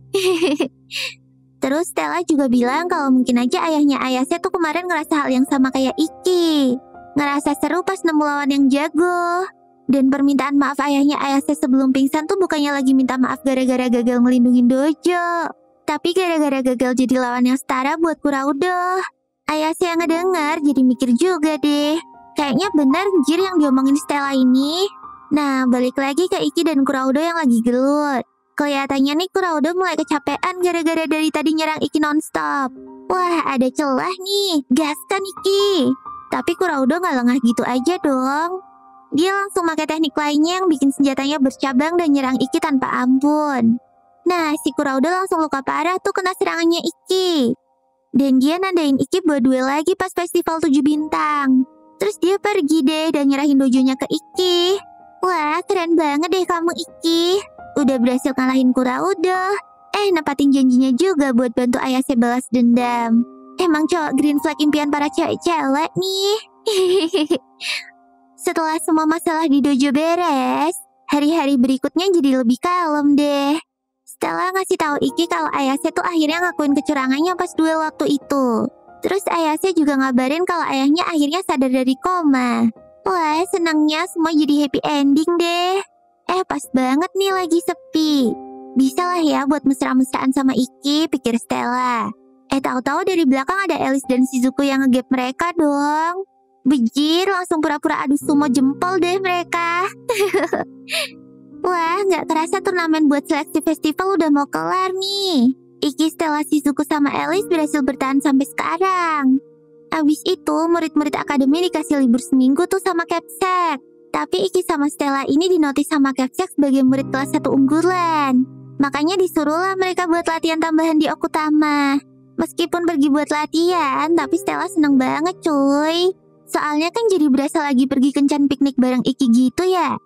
Terus Stella juga bilang kalau mungkin aja ayahnya Ayase tuh kemarin ngerasa hal yang sama kayak Ikki. Ngerasa seru pas nemu lawan yang jago. Dan permintaan maaf ayahnya Ayase sebelum pingsan tuh bukannya lagi minta maaf gara-gara gagal ngelindungin dojo. Tapi gara-gara gagal jadi lawan yang setara buat Kuraudo. Ayase yang ngedengar jadi mikir juga deh. Kayaknya benar anjir yang diomongin Stella ini. Nah, balik lagi ke Ikki dan Kuraudo yang lagi gelut. Kelihatannya nih Kuraudo mulai kecapean gara-gara dari tadi nyerang Ikki nonstop. Wah, ada celah nih. Gaskan Ikki. Tapi Kuraudo nggak lengah gitu aja dong. Dia langsung pakai teknik lainnya yang bikin senjatanya bercabang dan nyerang Ikki tanpa ampun. Nah, si Kuraudo langsung luka parah tuh kena serangannya Ikki. Dan dia nandain Ikki buat duel lagi pas festival 7 bintang. Terus dia pergi deh dan nyerahin dojonya ke Ikki. Wah, keren banget deh kamu Ikki. Udah berhasil ngalahin Kuraudo. Nepatin janjinya juga buat bantu Ayase balas dendam. Emang cowok green flag impian para cewek-cewek nih. Setelah semua masalah di dojo beres, hari-hari berikutnya jadi lebih kalem deh. Stella ngasih tahu Ikki kalau Ayase tuh akhirnya ngakuin kecurangannya pas duel waktu itu. Terus Ayase juga ngabarin kalau ayahnya akhirnya sadar dari koma. Wah, senangnya semua jadi happy ending deh. Pas banget nih lagi sepi. Bisa lah ya buat mesra-mesraan sama Ikki, pikir Stella. Tahu-tahu dari belakang ada Alice dan Shizuku yang ngegap mereka dong. Bejir, langsung pura-pura adu sumo jempol deh mereka. Wah, nggak kerasa turnamen buat seleksi festival udah mau kelar nih. Ikki, Stella, Shizuku, sama Alice berhasil bertahan sampai sekarang. Abis itu, murid-murid akademi dikasih libur seminggu tuh sama Capsek. Tapi Ikki sama Stella ini dinotis sama Capsek sebagai murid kelas 1 unggulan. Makanya disuruhlah mereka buat latihan tambahan di Okutama. Meskipun pergi buat latihan, tapi Stella seneng banget cuy. Soalnya kan jadi berasa lagi pergi kencan piknik bareng Ikki gitu ya.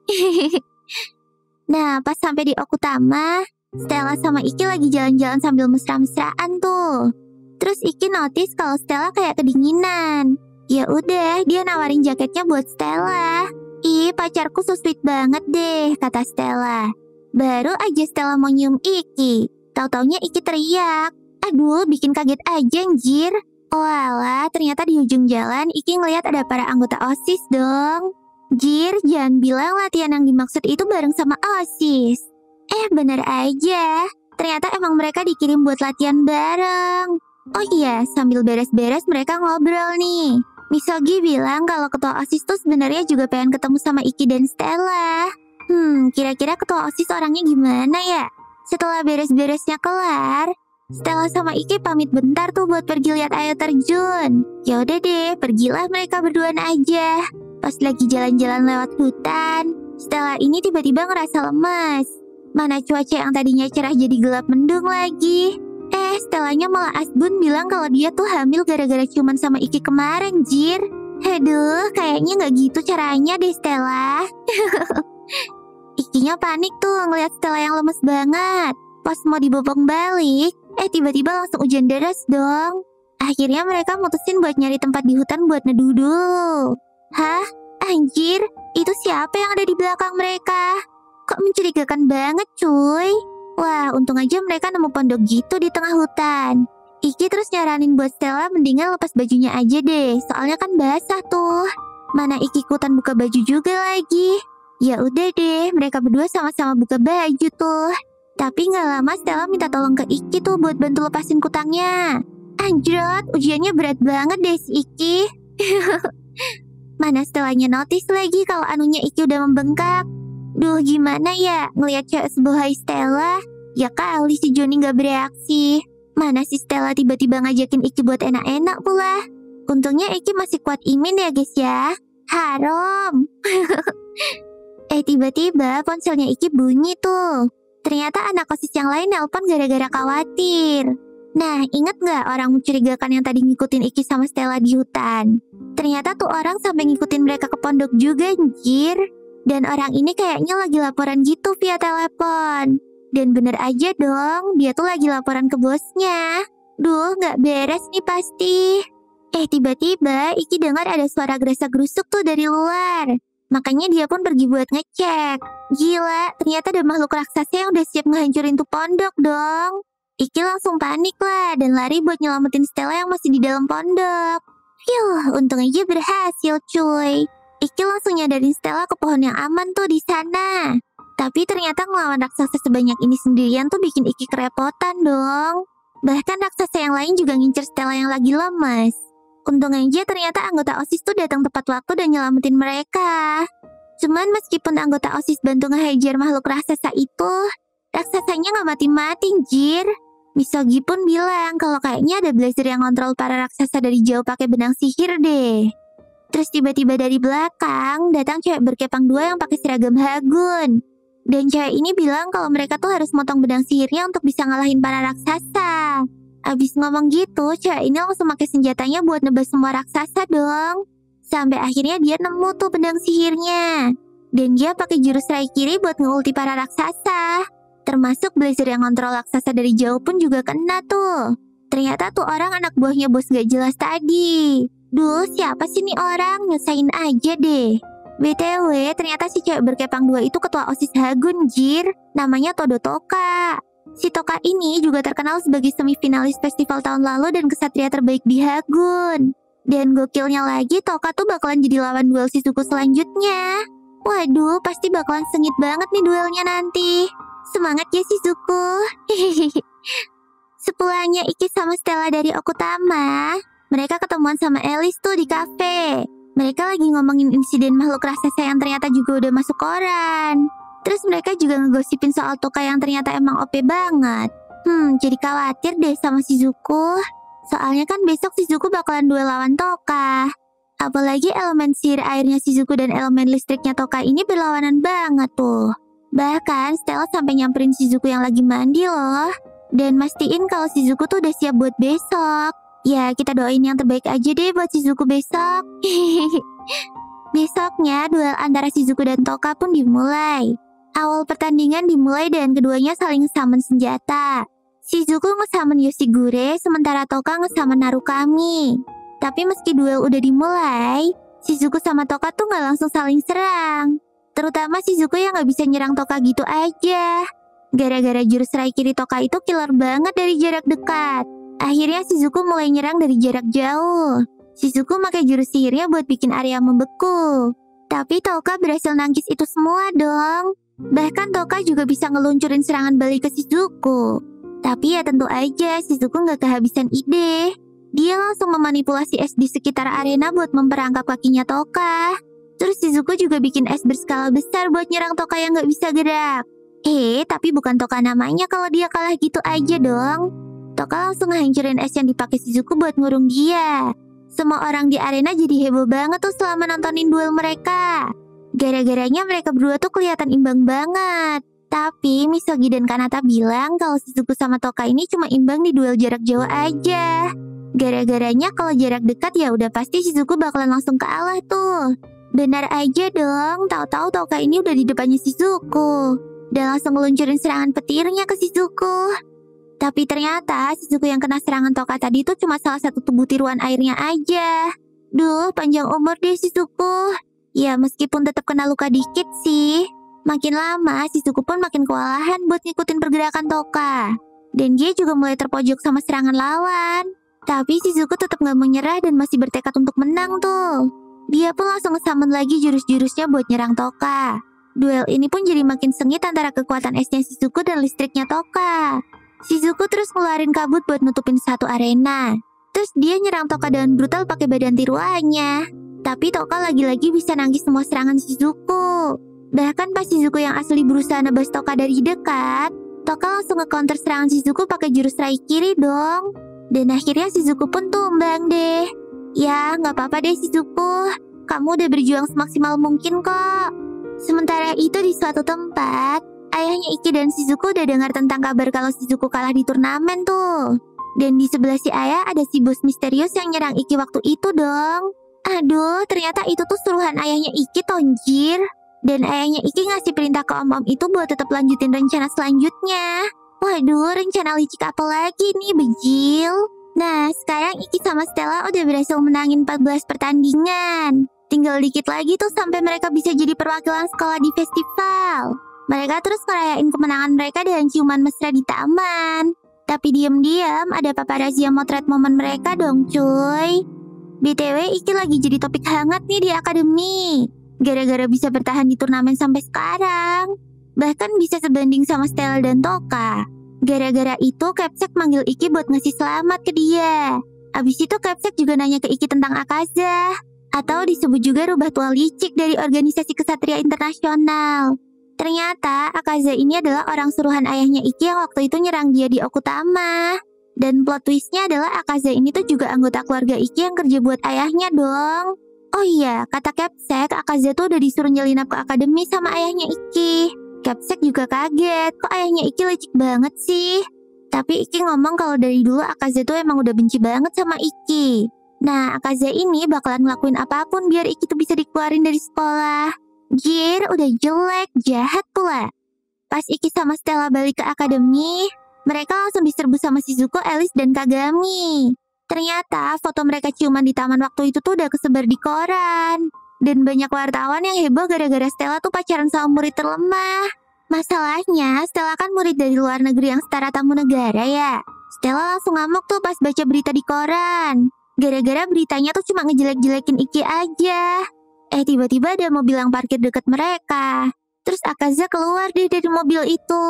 Nah, pas sampai di Okutama, Stella sama Ikki lagi jalan-jalan sambil mesra-mesraan tuh. Terus Ikki notice kalau Stella kayak kedinginan. Ya udah, dia nawarin jaketnya buat Stella. Ih, pacarku so sweet banget deh, kata Stella. Baru aja Stella mau nyium Ikki, tahu-taunya Ikki teriak. Aduh, bikin kaget aja anjir. Oh alah, ternyata di ujung jalan Ikki ngeliat ada para anggota OSIS dong. Jir, jangan bilang latihan yang dimaksud itu bareng sama OSIS. Bener aja. Ternyata emang mereka dikirim buat latihan bareng. Oh iya, sambil beres-beres mereka ngobrol nih. Misogi bilang kalau ketua OSIS tuh sebenarnya juga pengen ketemu sama Ikki dan Stella. Kira-kira ketua OSIS orangnya gimana ya? Setelah beres-beresnya kelar, Stella sama Ikki pamit bentar tuh buat pergi lihat air terjun. Ya udah deh, pergilah mereka berduaan aja. Pas lagi jalan-jalan lewat hutan, Stella ini tiba-tiba ngerasa lemas. Mana cuaca yang tadinya cerah jadi gelap mendung lagi. Stellanya malah asbun bilang kalau dia tuh hamil gara-gara ciuman sama Ikki kemarin, jir. Aduh, kayaknya nggak gitu caranya deh, Stella. Ikkinya panik tuh ngeliat Stella yang lemes banget. Pas mau dibopong balik, tiba-tiba langsung hujan deras dong. Akhirnya mereka mutusin buat nyari tempat di hutan buat neduh dulu. Hah? Anjir, itu siapa yang ada di belakang mereka? Kok mencurigakan banget, cuy? Wah, untung aja mereka nemu pondok gitu di tengah hutan. Ikki terus nyaranin buat Stella mendingan lepas bajunya aja deh, soalnya kan basah tuh. Mana Ikki ikutan buka baju juga lagi. Ya udah deh, mereka berdua sama-sama buka baju tuh. Tapi nggak lama Stella minta tolong ke Ikki tuh buat bantu lepasin kutangnya. Anjrot, ujiannya berat banget deh si Iki. Mana Stellanya notice lagi kalau anunya Iki udah membengkak. Duh, gimana ya ngelihat cewek sebelahai Stella? Ya kali si Joni gak bereaksi. Mana si Stella tiba-tiba ngajakin Iki buat enak-enak pula. Untungnya Iki masih kuat imin ya guys ya. Haram. Tiba-tiba ponselnya Iki bunyi tuh. Ternyata anak OSIS yang lain nelpon gara-gara khawatir. Nah, inget gak orang mencurigakan yang tadi ngikutin Iki sama Stella di hutan? Ternyata tuh orang sampai ngikutin mereka ke pondok juga, anjir. Dan orang ini kayaknya lagi laporan gitu via telepon. Dan bener aja dong, dia tuh lagi laporan ke bosnya. Duh, gak beres nih pasti. Tiba-tiba Iki dengar ada suara gerasa-gerusuk tuh dari luar. Makanya dia pun pergi buat ngecek. Gila, ternyata ada makhluk raksasa yang udah siap ngehancurin tuh pondok dong. Iki langsung panik lah dan lari buat nyelamatin Stella yang masih di dalam pondok. Yuh, untung aja berhasil cuy. Iki langsung nyadarin Stella ke pohon yang aman tuh di sana. Tapi ternyata ngelawan raksasa sebanyak ini sendirian tuh bikin Iki kerepotan dong. Bahkan raksasa yang lain juga ngincer Stella yang lagi lemas. Untung aja ternyata anggota OSIS tuh datang tepat waktu dan nyelamatin mereka. Cuman meskipun anggota OSIS bantu ngehajar makhluk raksasa itu, raksasanya gak mati-mati, jir. Misogi pun bilang kalau kayaknya ada blazer yang ngontrol para raksasa dari jauh pakai benang sihir deh. Terus tiba-tiba dari belakang datang cewek berkepang dua yang pakai seragam Hagun. Dan cewek ini bilang kalau mereka tuh harus motong benang sihirnya untuk bisa ngalahin para raksasa. Abis ngomong gitu, cewek ini langsung pakai senjatanya buat nebas semua raksasa dong. Sampai akhirnya dia nemu tuh benang sihirnya. Dan dia pakai jurus rai kiri buat ngeulti para raksasa. Termasuk blazer yang ngontrol raksasa dari jauh pun juga kena tuh. Ternyata tuh orang anak buahnya bos gak jelas tadi. Duh, siapa sih nih orang? Nyusahin aja deh. BTW, ternyata si cewek berkepang dua itu ketua OSIS Hagun, jir. Namanya Todo Toka. Si Toka ini juga terkenal sebagai semifinalis festival tahun lalu dan kesatria terbaik di Hagun. Dan gokilnya lagi, Toka tuh bakalan jadi lawan duel Shizuku selanjutnya. Waduh, pasti bakalan sengit banget nih duelnya nanti. Semangat ya Shizuku. Sepulangnya Iki sama Stella dari Okutama, mereka ketemuan sama Alice tuh di kafe. Mereka lagi ngomongin insiden makhluk raksasa yang ternyata juga udah masuk koran. Terus mereka juga ngegosipin soal Toka yang ternyata emang OP banget. Jadi khawatir deh sama Shizuku. Soalnya kan besok Shizuku bakalan duel lawan Toka. Apalagi elemen sihir airnya Shizuku dan elemen listriknya Toka ini berlawanan banget tuh. Bahkan Stella sampai nyamperin Shizuku yang lagi mandi loh. Dan mastiin kalau Shizuku tuh udah siap buat besok. Ya kita doain yang terbaik aja deh buat Shizuku besok. Besoknya duel antara Shizuku dan Toka pun dimulai. Awal pertandingan dimulai dan keduanya saling ngesummon senjata. Shizuku ngesummon Yoshigure sementara Toka ngesummon Narukami. Tapi meski duel udah dimulai, Shizuku sama Toka tuh gak langsung saling serang. Terutama Shizuku yang gak bisa nyerang Toka gitu aja. Gara-gara jurus rai kiri Toka itu killer banget dari jarak dekat. Akhirnya Shizuku mulai nyerang dari jarak jauh. Shizuku pakai jurus sihirnya buat bikin area membeku. Tapi Toka berhasil nangkis itu semua dong. Bahkan Toka juga bisa ngeluncurin serangan balik ke Shizuku. Tapi ya tentu aja Shizuku gak kehabisan ide. Dia langsung memanipulasi es di sekitar arena buat memperangkap kakinya Toka. Terus Shizuku juga bikin es berskala besar buat nyerang Toka yang gak bisa gerak. Tapi bukan Toka namanya kalau dia kalah gitu aja dong. Toka langsung ngehancurin es yang dipakai Shizuku buat ngurung dia. Semua orang di arena jadi heboh banget tuh selama nontonin duel mereka. Gara-garanya mereka berdua tuh kelihatan imbang banget. Tapi Misogi dan Kanata bilang kalau Shizuku sama Toka ini cuma imbang di duel jarak jauh aja. Gara-garanya kalau jarak dekat ya udah pasti Shizuku bakalan langsung kalah tuh. Benar aja dong, tahu-tahu Toka ini udah di depannya Shizuku. Dan langsung ngeluncurin serangan petirnya ke Shizuku. Tapi ternyata Shizuku yang kena serangan Toka tadi tuh cuma salah satu tubuh tiruan airnya aja. Duh, panjang umur deh Shizuku. Ya meskipun tetap kena luka dikit sih. Makin lama Shizuku pun makin kewalahan buat ngikutin pergerakan Toka. Dan dia juga mulai terpojok sama serangan lawan. Tapi Shizuku tetap gak mau nyerah dan masih bertekad untuk menang tuh. Dia pun langsung nge-summon lagi jurus-jurusnya buat nyerang Toka. Duel ini pun jadi makin sengit antara kekuatan esnya Shizuku dan listriknya Toka. Shizuku terus ngeluarin kabut buat nutupin satu arena. Terus dia nyerang Toka dengan brutal pakai badan tiruannya. Tapi Toka lagi-lagi bisa nangkis semua serangan Shizuku. Bahkan pas Shizuku yang asli berusaha nebas Toka dari dekat, Toka langsung nge-counter serangan Shizuku pakai jurus rai kiri dong. Dan akhirnya Shizuku pun tumbang deh. Ya, nggak apa-apa deh Shizuku. Kamu udah berjuang semaksimal mungkin kok. Sementara itu di suatu tempat, ayahnya Iki dan Shizuku udah dengar tentang kabar kalau Shizuku kalah di turnamen tuh. Dan di sebelah si ayah ada si bos misterius yang nyerang Iki waktu itu dong. Aduh, ternyata itu tuh suruhan ayahnya Iki tonjir. Dan ayahnya Iki ngasih perintah ke om-om itu buat tetap lanjutin rencana selanjutnya. Waduh, rencana licik apa lagi nih, bejil? Nah, sekarang Iki sama Stella udah berhasil menangin 14 pertandingan. Tinggal dikit lagi tuh sampai mereka bisa jadi perwakilan sekolah di festival. Mereka terus ngerayain kemenangan mereka dengan ciuman mesra di taman. Tapi diam-diam ada paparazzi yang motret momen mereka dong cuy. BTW Iki lagi jadi topik hangat nih di akademi. Gara-gara bisa bertahan di turnamen sampai sekarang. Bahkan bisa sebanding sama Stella dan Toka. Gara-gara itu Capsek manggil Iki buat ngasih selamat ke dia. Abis itu Capsek juga nanya ke Iki tentang Akaza. Atau disebut juga rubah tua licik dari organisasi kesatria internasional. Ternyata Akaza ini adalah orang suruhan ayahnya Iki yang waktu itu nyerang dia di Okutama. Dan plot twistnya adalah Akaza ini tuh juga anggota keluarga Iki yang kerja buat ayahnya dong. Oh iya, kata Capsek, Akaza tuh udah disuruh nyelinap ke akademi sama ayahnya Iki. Capsek juga kaget, kok ayahnya Iki licik banget sih? Tapi Iki ngomong kalau dari dulu Akaza tuh emang udah benci banget sama Iki. Nah, Akaza ini bakalan ngelakuin apapun biar Iki tuh bisa dikeluarin dari sekolah. Jir, udah jelek, jahat pula. Pas Iki sama Stella balik ke akademi, mereka langsung diserbu sama Shizuko, Alice, dan Kagami. Ternyata foto mereka ciuman di taman waktu itu tuh udah kesebar di koran. Dan banyak wartawan yang heboh gara-gara Stella tuh pacaran sama murid terlemah. Masalahnya, Stella kan murid dari luar negeri yang setara tamu negara ya. Stella langsung ngamuk tuh pas baca berita di koran. Gara-gara beritanya tuh cuma ngejelek-jelekin Iki aja. Tiba-tiba ada mobil yang parkir deket mereka. Terus Akaza keluar deh dari mobil itu.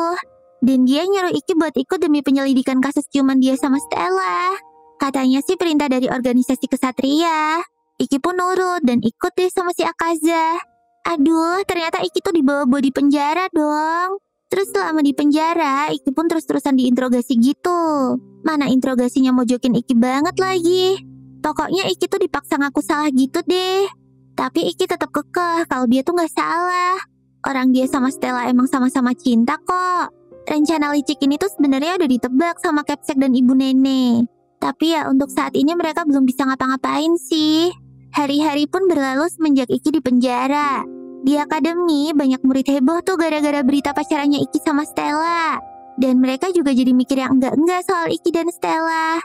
Dan dia nyuruh Iki buat ikut demi penyelidikan kasus ciuman dia sama Stella. Katanya sih perintah dari organisasi kesatria. Iki pun nurut dan ikut deh sama si Akaza. Aduh, ternyata Iki tuh dibawa di penjara dong. Terus selama di penjara, Iki pun terus-terusan diinterogasi gitu. Mana interogasinya mojokin Iki banget lagi. Pokoknya Iki tuh dipaksa ngaku salah gitu deh. Tapi Iki tetap kekeh kalau dia tuh gak salah. Orang dia sama Stella emang sama-sama cinta kok. Rencana licik ini tuh sebenarnya udah ditebak sama Capsek dan Ibu Nene. Tapi ya untuk saat ini mereka belum bisa ngapa-ngapain sih. Hari-hari pun berlalu semenjak Iki di penjara. Di akademi banyak murid heboh tuh gara-gara berita pacarannya Iki sama Stella. Dan mereka juga jadi mikir yang enggak-enggak soal Iki dan Stella.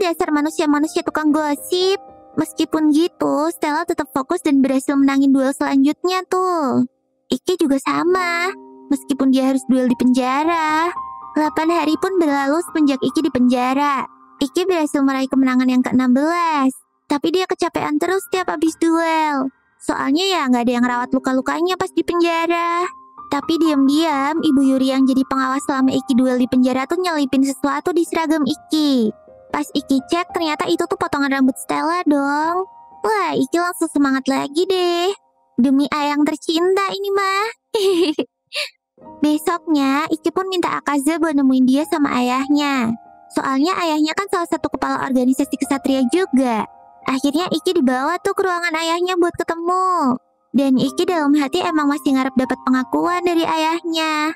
Dasar manusia-manusia tukang gosip. Meskipun gitu, Stella tetap fokus dan berhasil menangin duel selanjutnya tuh. Iki juga sama, meskipun dia harus duel di penjara. 8 hari pun berlalu semenjak Iki di penjara. Iki berhasil meraih kemenangan yang ke-16. Tapi dia kecapean terus tiap habis duel. Soalnya ya nggak ada yang rawat luka-lukanya pas di penjara. Tapi diam-diam, Ibu Yuri yang jadi pengawas selama Iki duel di penjara tuh nyelipin sesuatu di seragam Iki. Pas Iki cek, ternyata itu tuh potongan rambut Stella dong. Wah, Iki langsung semangat lagi deh. Demi ayang tercinta ini mah. Besoknya, Iki pun minta Akaza buat nemuin dia sama ayahnya. Soalnya ayahnya kan salah satu kepala organisasi kesatria juga. Akhirnya Iki dibawa tuh ke ruangan ayahnya buat ketemu. Dan Iki dalam hati emang masih ngarep dapat pengakuan dari ayahnya.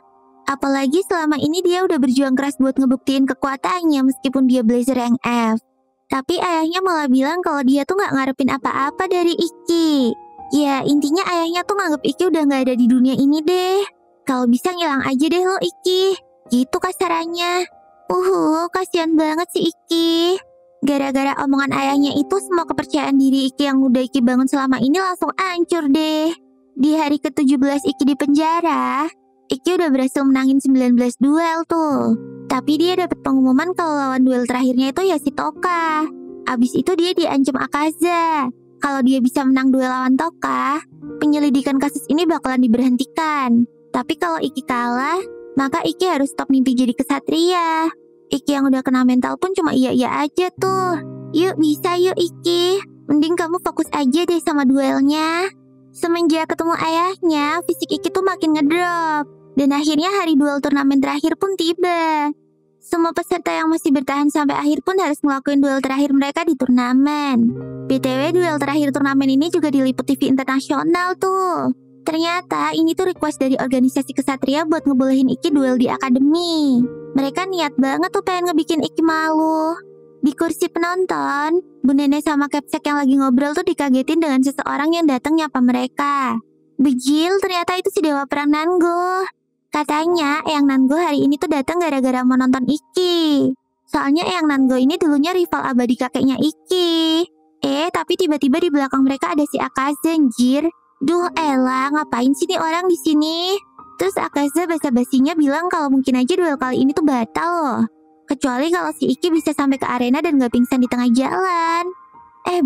Apalagi selama ini dia udah berjuang keras buat ngebuktiin kekuatannya meskipun dia Blazer yang F. Tapi ayahnya malah bilang kalau dia tuh gak ngarepin apa-apa dari Iki. Ya intinya ayahnya tuh nganggep Iki udah gak ada di dunia ini deh. Kalau bisa ngilang aja deh lo Iki. Gitu kasarannya. Kasihan banget si Iki. Gara-gara omongan ayahnya itu semua kepercayaan diri Iki yang udah Iki bangun selama ini langsung hancur deh. Di hari ke-17 Iki di penjara, Iki udah berhasil menangin 19 duel tuh. Tapi dia dapat pengumuman kalau lawan duel terakhirnya itu ya si Toka. Abis itu dia diancam Akaza. Kalau dia bisa menang duel lawan Toka, penyelidikan kasus ini bakalan diberhentikan. Tapi kalau Iki kalah, maka Iki harus stop mimpi jadi kesatria. Iki yang udah kena mental pun cuma iya-iya aja tuh. Yuk bisa yuk Iki. Mending kamu fokus aja deh sama duelnya. Semenjak ketemu ayahnya, fisik Iki tuh makin ngedrop. Dan akhirnya hari duel turnamen terakhir pun tiba. Semua peserta yang masih bertahan sampai akhir pun harus ngelakuin duel terakhir mereka di turnamen. BTW duel terakhir turnamen ini juga diliput TV internasional tuh. Ternyata ini tuh request dari organisasi Kesatria buat ngebolehin Iki duel di akademi. Mereka niat banget tuh pengen ngebikin Iki malu. Di kursi penonton, Bu Nenek sama Kepsek yang lagi ngobrol tuh dikagetin dengan seseorang yang datang nyapa mereka. Bejil, ternyata itu si Dewa Perang Nanggo. Katanya Eyang Nanggo hari ini tuh datang gara-gara mau nonton Iki. Soalnya Eyang Nanggo ini dulunya rival abadi kakeknya Iki. Tapi tiba-tiba di belakang mereka ada si Akaza, anjir. Duh Ella, ngapain sih nih orang di sini? Terus Akaza basa-basinya bilang kalau mungkin aja duel kali ini tuh batal loh. Kecuali kalau si Iki bisa sampai ke arena dan gak pingsan di tengah jalan.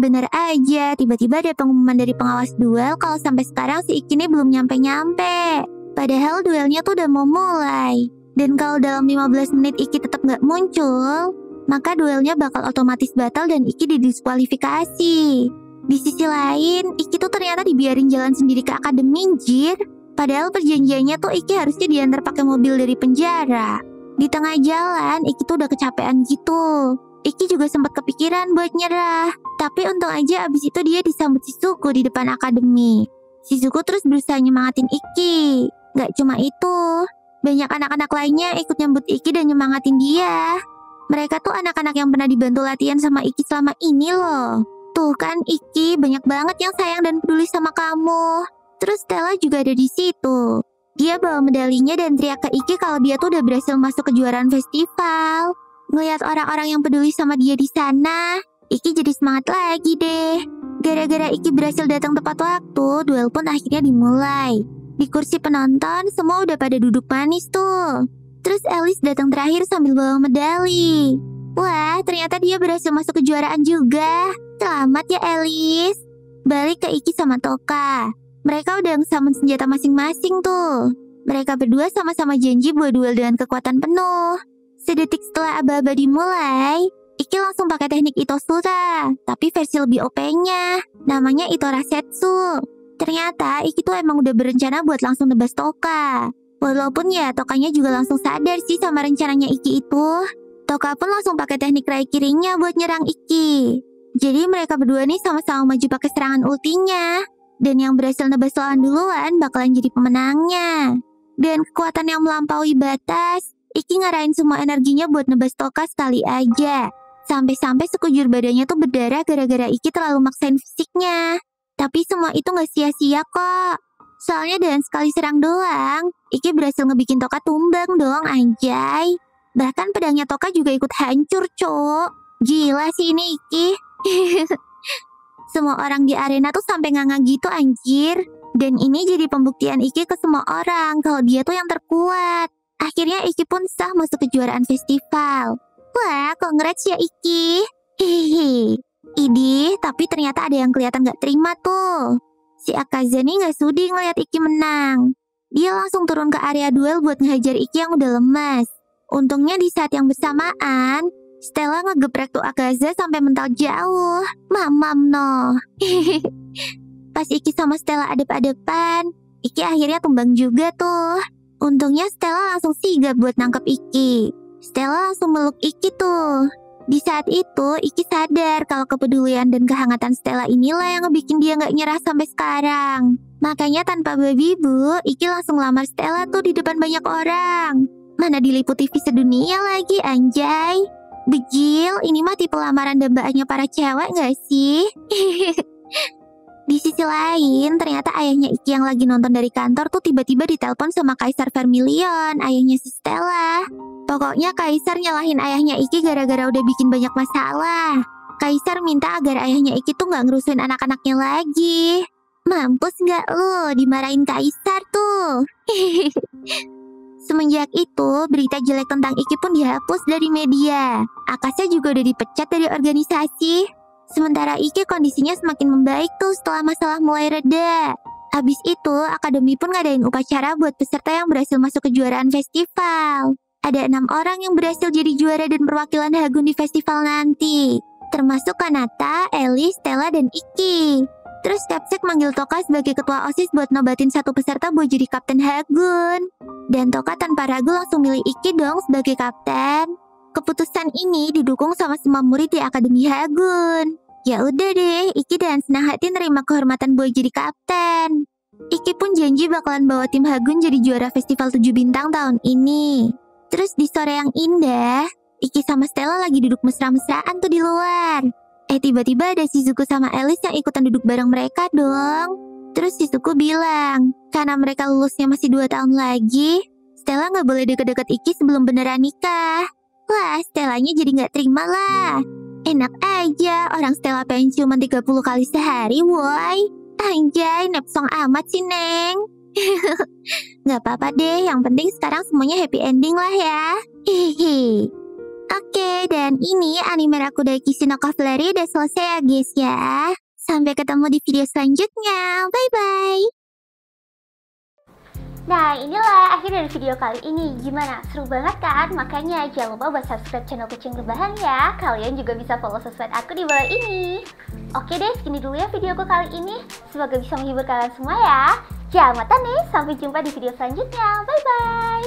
Bener aja, tiba-tiba ada pengumuman dari pengawas duel kalau sampai sekarang si Iki ini belum nyampe-nyampe. Padahal duelnya tuh udah mau mulai. Dan kalau dalam 15 menit Iki tetap gak muncul, maka duelnya bakal otomatis batal dan Iki didiskualifikasi. Di sisi lain, Iki tuh ternyata dibiarin jalan sendiri ke akademi, anjir. Padahal perjanjiannya tuh Iki harusnya diantar pakai mobil dari penjara. Di tengah jalan, Iki tuh udah kecapean gitu. Iki juga sempat kepikiran buat nyerah. Tapi untung aja abis itu dia disambut Shizuku di depan akademi. Shizuku terus berusaha nyemangatin Iki. Gak cuma itu, banyak anak-anak lainnya ikut nyambut Iki dan nyemangatin dia. Mereka tuh anak-anak yang pernah dibantu latihan sama Iki selama ini loh. Tuh kan Iki, banyak banget yang sayang dan peduli sama kamu. Terus Stella juga ada di situ. Dia bawa medalinya dan teriak ke Iki kalau dia tuh udah berhasil masuk kejuaraan festival. Ngeliat orang-orang yang peduli sama dia di sana, Iki jadi semangat lagi deh. Gara-gara Iki berhasil datang tepat waktu, duel pun akhirnya dimulai. Di kursi penonton, semua udah pada duduk manis tuh. Terus Alice datang terakhir sambil bawa medali. Wah, ternyata dia berhasil masuk kejuaraan juga. Selamat ya Alice. Balik ke Iki sama Toka. Mereka udah ngesamun senjata masing-masing tuh. Mereka berdua sama-sama janji buat duel dengan kekuatan penuh. Sedetik setelah aba-aba dimulai, Iki langsung pakai teknik Itosura, tapi versi lebih OP-nya. Namanya Itorasetsu. Ternyata Iki tuh emang udah berencana buat langsung nebas Toka. Walaupun ya Tokanya juga langsung sadar sih sama rencananya Iki itu. Toka pun langsung pakai teknik Raiki Ring-nya buat nyerang Iki. Jadi mereka berdua nih sama-sama maju pakai serangan ultinya. Dan yang berhasil nebas lawan duluan bakalan jadi pemenangnya. Dan kekuatan yang melampaui batas, Iki ngarahin semua energinya buat nebas Toka sekali aja. Sampai-sampai sekujur badannya tuh berdarah gara-gara Iki terlalu maksain fisiknya. Tapi semua itu gak sia-sia kok. Soalnya dengan sekali serang doang, Iki berhasil ngebikin Toka tumbang dong anjay. Bahkan pedangnya Toka juga ikut hancur cok. Gila sih ini Iki. Semua orang di arena tuh sampai nganga gitu anjir. Dan ini jadi pembuktian Iki ke semua orang kalau dia tuh yang terkuat. Akhirnya Iki pun sah masuk kejuaraan festival. Wah, congrats ya Iki. Hehehe. Idih, tapi ternyata ada yang kelihatan gak terima tuh. Si Akaza nih gak sudi ngeliat Iki menang. Dia langsung turun ke area duel buat ngehajar Iki yang udah lemas. Untungnya di saat yang bersamaan, Stella ngegeprek tuh Akaza sampai mental jauh. Mamam no. Pas Iki sama Stella adep-adepan, Iki akhirnya tumbang juga tuh. Untungnya Stella langsung sigap buat nangkep Iki. Stella langsung meluk Iki tuh. Di saat itu, Iki sadar kalau kepedulian dan kehangatan Stella inilah yang ngebikin dia gak nyerah sampai sekarang. Makanya tanpa babi bu, Iki langsung lamar Stella tuh di depan banyak orang. Mana diliput TV sedunia lagi anjay. Bejil, ini mah tipe lamaran dambaannya para cewek gak sih? Di sisi lain, ternyata ayahnya Iki yang lagi nonton dari kantor tuh tiba-tiba ditelepon sama Kaisar Vermilion, ayahnya si Stella. Pokoknya Kaisar nyalahin ayahnya Iki gara-gara udah bikin banyak masalah. Kaisar minta agar ayahnya Iki tuh gak ngerusuin anak-anaknya lagi. Mampus gak lu, dimarahin Kaisar tuh. Semenjak itu, berita jelek tentang Iki pun dihapus dari media. Akasha juga udah dipecat dari organisasi. Sementara Iki kondisinya semakin membaik tuh setelah masalah mulai reda. Habis itu, akademi pun ngadain upacara buat peserta yang berhasil masuk kejuaraan festival. Ada 6 orang yang berhasil jadi juara dan perwakilan Hagun di festival nanti. termasuk Kanata, Ellie, Stella, dan Iki. Terus Capsek manggil Toka sebagai ketua OSIS buat nobatin satu peserta buat jadi Kapten Hagun. Dan Toka tanpa ragu langsung milih Iki dong sebagai kapten. Keputusan ini didukung sama semua murid di Akademi Hagun. Ya udah deh, Iki dengan senang hati nerima kehormatan buat jadi kapten. Iki pun janji bakalan bawa tim Hagun jadi juara festival 7 bintang tahun ini. Terus di sore yang indah, Iki sama Stella lagi duduk mesra-mesraan tuh di luar. Tiba-tiba ada Shizuku sama Alice yang ikutan duduk bareng mereka dong. Terus Shizuku bilang, karena mereka lulusnya masih 2 tahun lagi, Stella nggak boleh deket-deket Iki sebelum beneran nikah. Wah, Stellanya jadi nggak terima lah. Enak aja, orang Stella pengen ciuman 30 kali sehari, woy. Anjay, nepsong amat sih, Neng. Nggak apa-apa deh, yang penting sekarang semuanya happy ending lah ya. Hihi. Oke, dan ini anime Rakudai Kishi no Cavalry udah selesai ya guys ya. Sampai ketemu di video selanjutnya. Bye-bye. Nah, inilah akhir dari video kali ini. Gimana? Seru banget kan? Makanya jangan lupa buat subscribe channel Kucing Rebahan ya. Kalian juga bisa follow sosmed aku di bawah ini. Oke deh, segini dulu ya videoku kali ini. Semoga bisa menghibur kalian semua ya. Jangan nih, sampai jumpa di video selanjutnya. Bye-bye.